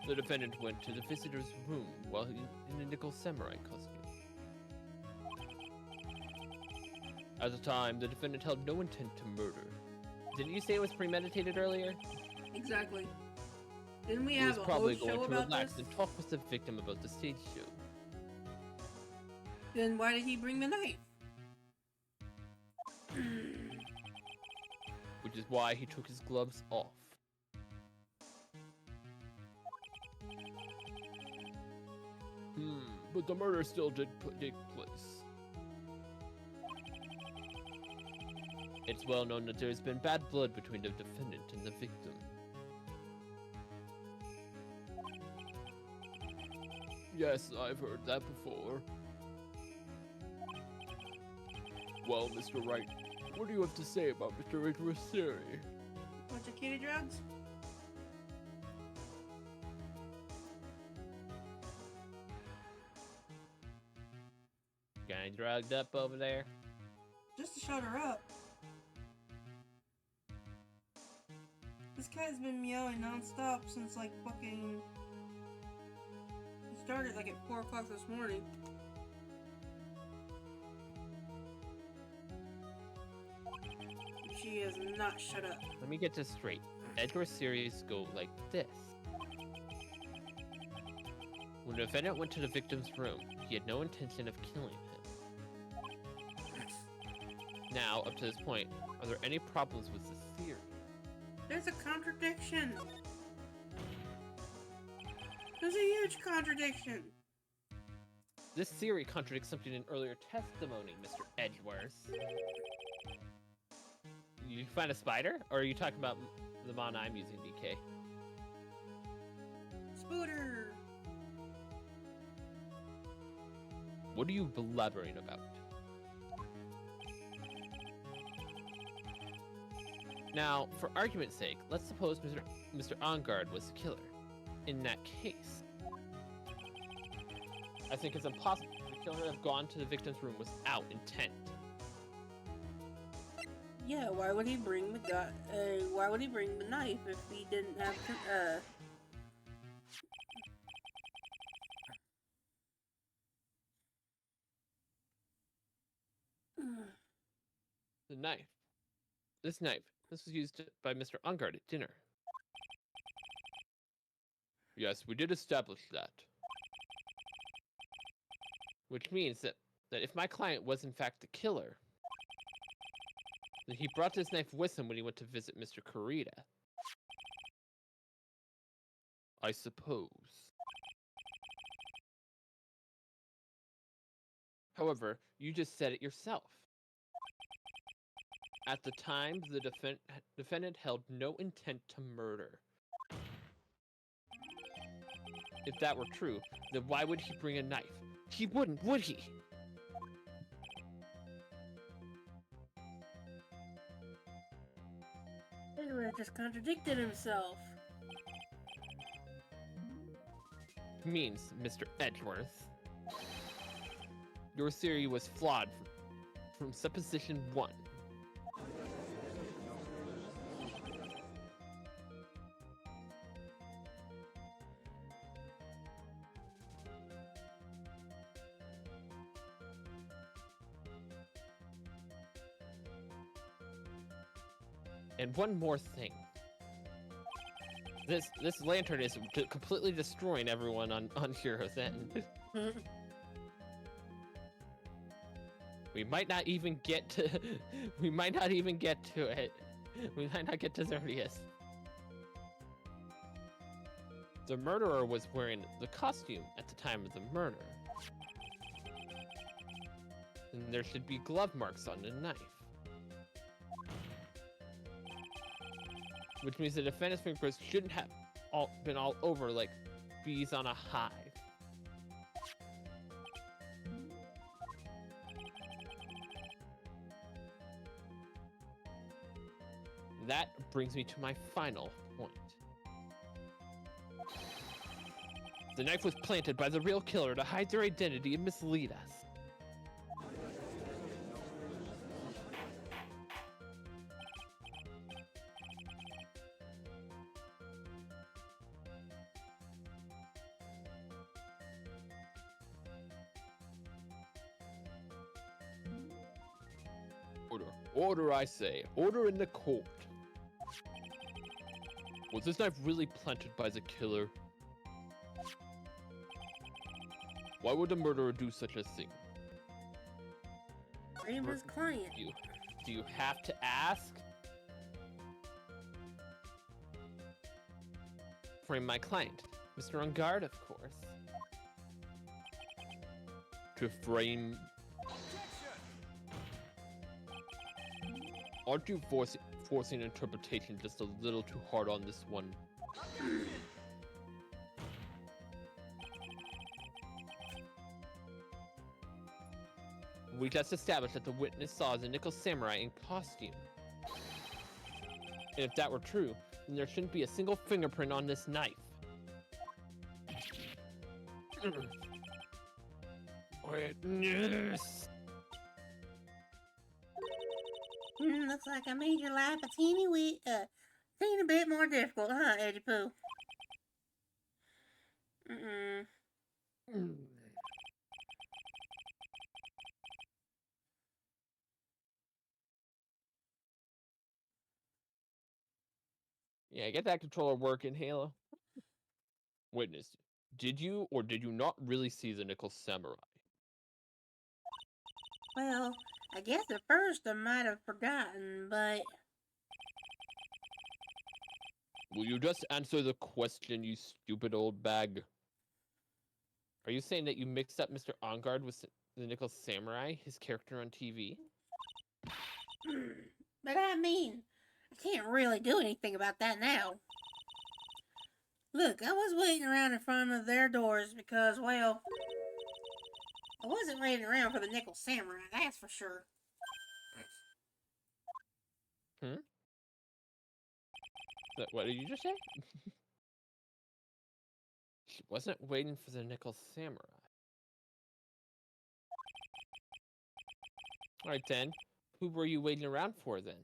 The defendant went to the visitor's room while he in a Nickel Samurai costume. At the time, the defendant held no intent to murder. Didn't you say it was premeditated earlier? Exactly. Didn't we He have was a probably whole going show to about relax this? and talk with the victim about the stage show. Then why did he bring the knife? Which is why he took his gloves off. But the murder still did take place. It's well known that there's been bad blood between the defendant and the victim. Yes, I've heard that before. Well, Mr. Wright, what do you have to say about Mr. Edgeworth's theory? Bunch of kitty drugs? Getting drugged up over there? Just to shut her up. This cat's been meowing non-stop since like fucking... It started like at 4 o'clock this morning. She has not shut up. Let me get this straight. Edgeworth's theories go like this. When the defendant went to the victim's room, he had no intention of killing him. Now, up to this point, are there any problems with this theory? There's a contradiction. There's a huge contradiction. This theory contradicts something in earlier testimony, Mr. Edgeworth. You find a spider? Or are you talking about the mon I'm using, DK? Spooter. What are you blabbering about? Now, for argument's sake, let's suppose Mr. Ongard was the killer. In that case, I think it's impossible for the killer to have gone to the victim's room without intent. Yeah, why would he bring the why would he bring the knife if he didn't have The knife. This knife. This was used by Mr. Ongard at dinner. Yes, we did establish that. Which means that if my client was in fact the killer, then he brought this knife with him when he went to visit Mr. Kurita. I suppose. However, you just said it yourself. At the time, the defendant held no intent to murder. If that were true, then why would he bring a knife? He wouldn't, would he? He would have just contradicted himself. Means, Mr. Edgeworth, your theory was flawed from supposition 1. And one more thing. This lantern is completely destroying everyone on Shiro's end. We might not even get to it. We might not get to Xerneas. The murderer was wearing the costume at the time of the murder. And there should be glove marks on the knife. Which means the defendant's fingerprints shouldn't have been all over like bees on a hive. That brings me to my final point. The knife was planted by the real killer to hide their identity and mislead us. Order, I say. Order in the court. Was this knife really planted by the killer? Why would a murderer do such a thing? Frame his client. Do you have to ask? Frame my client, Mr. Ongard, of course. To frame... Aren't you forcing interpretation just a little too hard on this one? We just established that the witness saw the Nickel Samurai in costume. And if that were true, then there shouldn't be a single fingerprint on this knife. Witness! Looks like I made your life a teeny bit more difficult, huh, Eddie Pooh? Yeah, get that controller working, Halo. Witness, did you or did you not really see the Nickel Samurai? Well, I guess at first I might have forgotten, but... Will you just answer the question, you stupid old bag? Are you saying that you mixed up Mr. Ongard with the Nickel Samurai, his character on TV? But I mean, I can't really do anything about that now. Look, I was waiting around in front of their doors because, well... I wasn't waiting around for the Nickel Samurai, that's for sure. What did you just say? She wasn't waiting for the nickel samurai. Alright then. Who were you waiting around for then?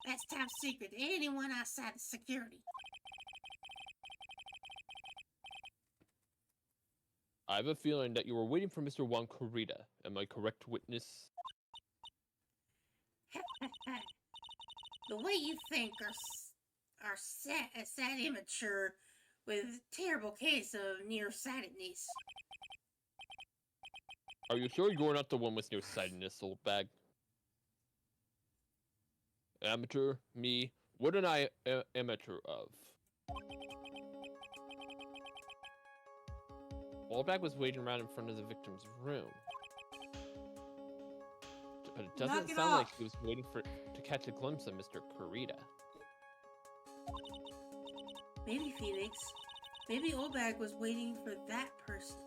That's top secret to anyone outside the security. I have a feeling that you were waiting for Mr. Juan Corrida. Am I correct, witness? The way you think are sad immature with a terrible case of nearsightedness. Are you sure you're not the one with nearsightedness, old bag? Amateur? Me? What am I amateur of? Oldbag was waiting around in front of the victim's room. But it doesn't sound like he was waiting to catch a glimpse of Mr. Corrida. Maybe, Phoenix. Maybe Oldbag was waiting for that person.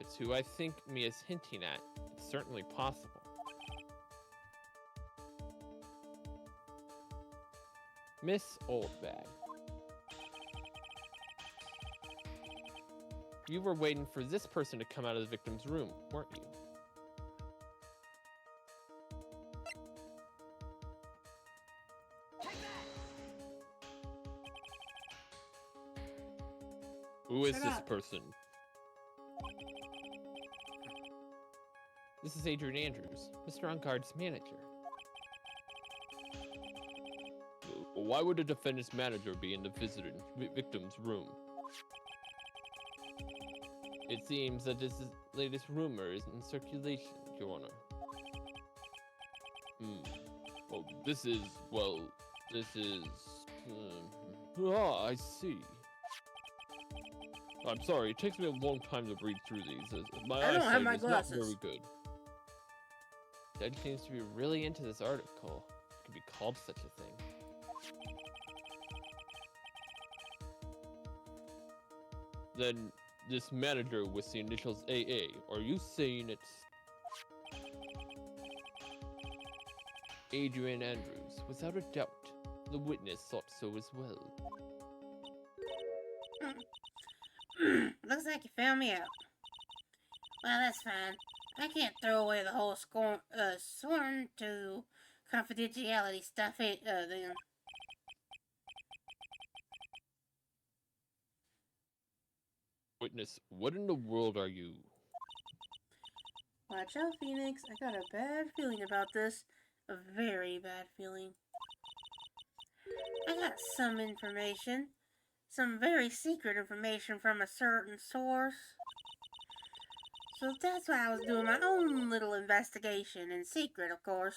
If it's who I think Mia's hinting at, it's certainly possible. Miss Oldbag. You were waiting for this person to come out of the victim's room, weren't you? Who is this person? This is Adrian Andrews, Mr. Unguard's manager. Why would a defendant's manager be in the victim's room? It seems that this latest rumor is in circulation, Your Honor. Well, this is... I see. I'm sorry, it takes me a long time to read through these. My eyesight is not very good. Dad seems to be really into this article. It could be called such a thing. Then, this manager with the initials AA, are you saying it's... Adrian Andrews? Without a doubt. The witness thought so as well. Looks like you found me out. Well, that's fine. I can't throw away the whole sworn to confidentiality stuff then. Witness, what in the world are you? Watch out, Phoenix. I got a bad feeling about this. A very bad feeling. I got some information. Some very secret information from a certain source. So that's why I was doing my own little investigation, in secret, of course.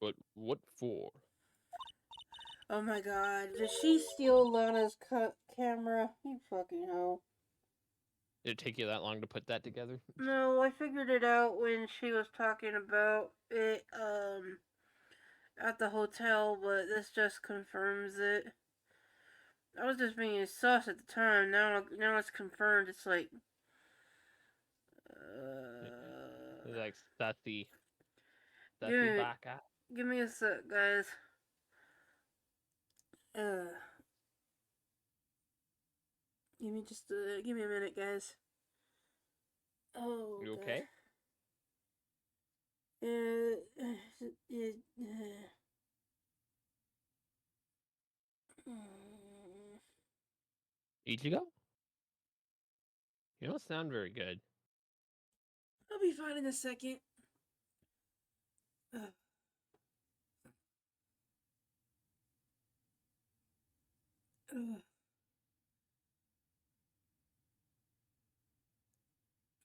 But what for? Oh my god, did she steal Lana's camera? You fucking hoe. Did it take you that long to put that together? No, I figured it out when she was talking about it, at the hotel, but this just confirms it. I was just being sus at the time. Now it's confirmed. It's like, Like, that's the back out. Give me a sec, guys. Give me a minute, guys. Oh, you okay? Ichigo? You don't sound very good. I'll be fine in a second.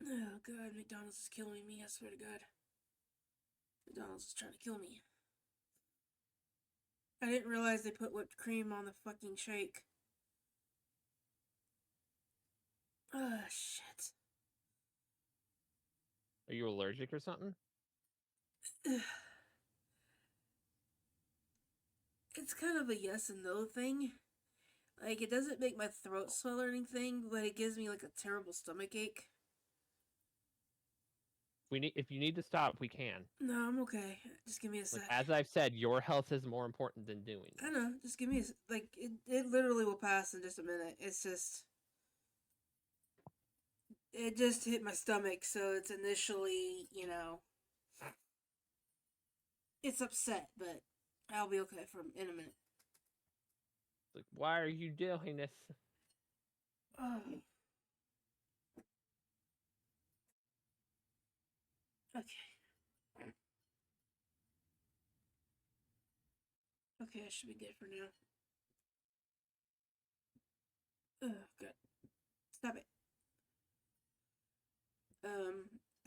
Oh god, McDonald's is killing me, I swear to god. McDonald's is trying to kill me. I didn't realize they put whipped cream on the fucking shake. Oh, shit. Are you allergic or something? It's kind of a yes and no thing. Like, it doesn't make my throat swell or anything, but it gives me, like, a terrible stomach ache. If you need to stop, we can. No, I'm okay. Just give me a Like, sec. as I've said, your health is more important than doing I this. know. Just give me like, it literally will pass in just a minute. It's just... It just hit my stomach, so it's initially, you know... It's upset, but I'll be okay in a minute. Like, why are you doing this? Okay. Okay, I should be good for now. Good. Stop it.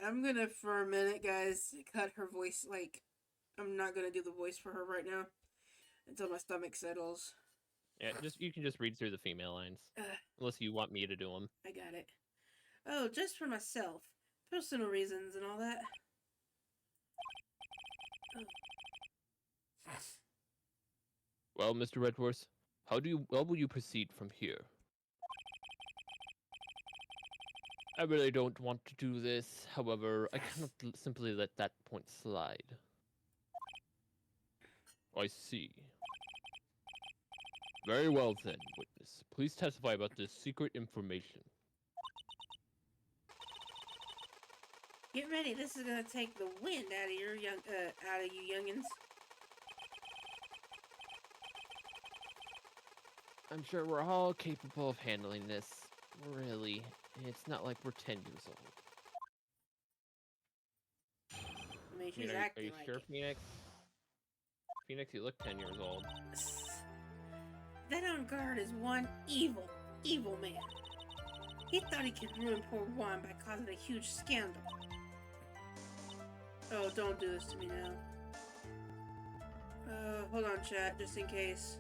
I'm gonna, for a minute, guys, cut her voice, like, I'm not gonna do the voice for her right now until my stomach settles. Yeah, you can just read through the female lines. Unless you want me to do them. I got it. Oh, just for myself. Personal reasons and all that. Oh. Well, Mr. Redworth, how will you proceed from here? I really don't want to do this, however, I cannot simply let that point slide. I see. Very well then, witness. Please testify about this secret information. Get ready, this is gonna take the wind out of your out of you youngins. I'm sure we're all capable of handling this. Really, it's not like we're 10 years old. I mean, she's acting are you like sure, it. Phoenix? Phoenix, you look 10 years old. That on guard is one evil, evil man. He thought he could ruin poor Juan by causing a huge scandal. Oh, don't do this to me now. Hold on, chat, just in case.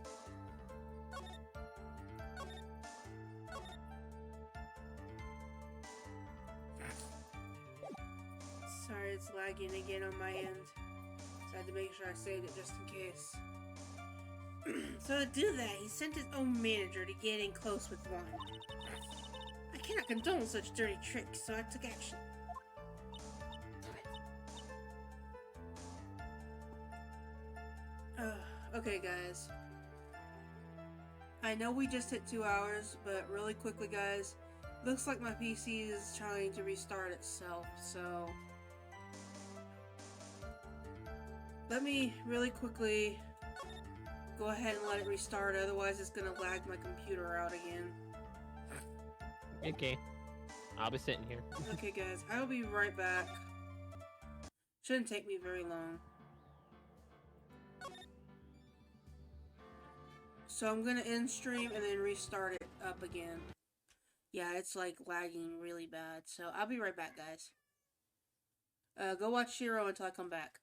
Sorry, it's lagging again on my end. So I had to make sure I saved it just in case. So to do that, he sent his own manager to get in close with Juan. I cannot condone such dirty tricks, so I took action. Okay, guys. I know we just hit 2 hours, but really quickly, guys, looks like my PC is trying to restart itself, so... Let me really quickly go ahead and let it restart, otherwise it's gonna lag my computer out again. Okay. I'll be sitting here. Okay, guys, I'll be right back. Shouldn't take me very long. So I'm gonna end stream and then restart it up again. Yeah, it's like lagging really bad. So I'll be right back, guys. Go watch Shiro until I come back.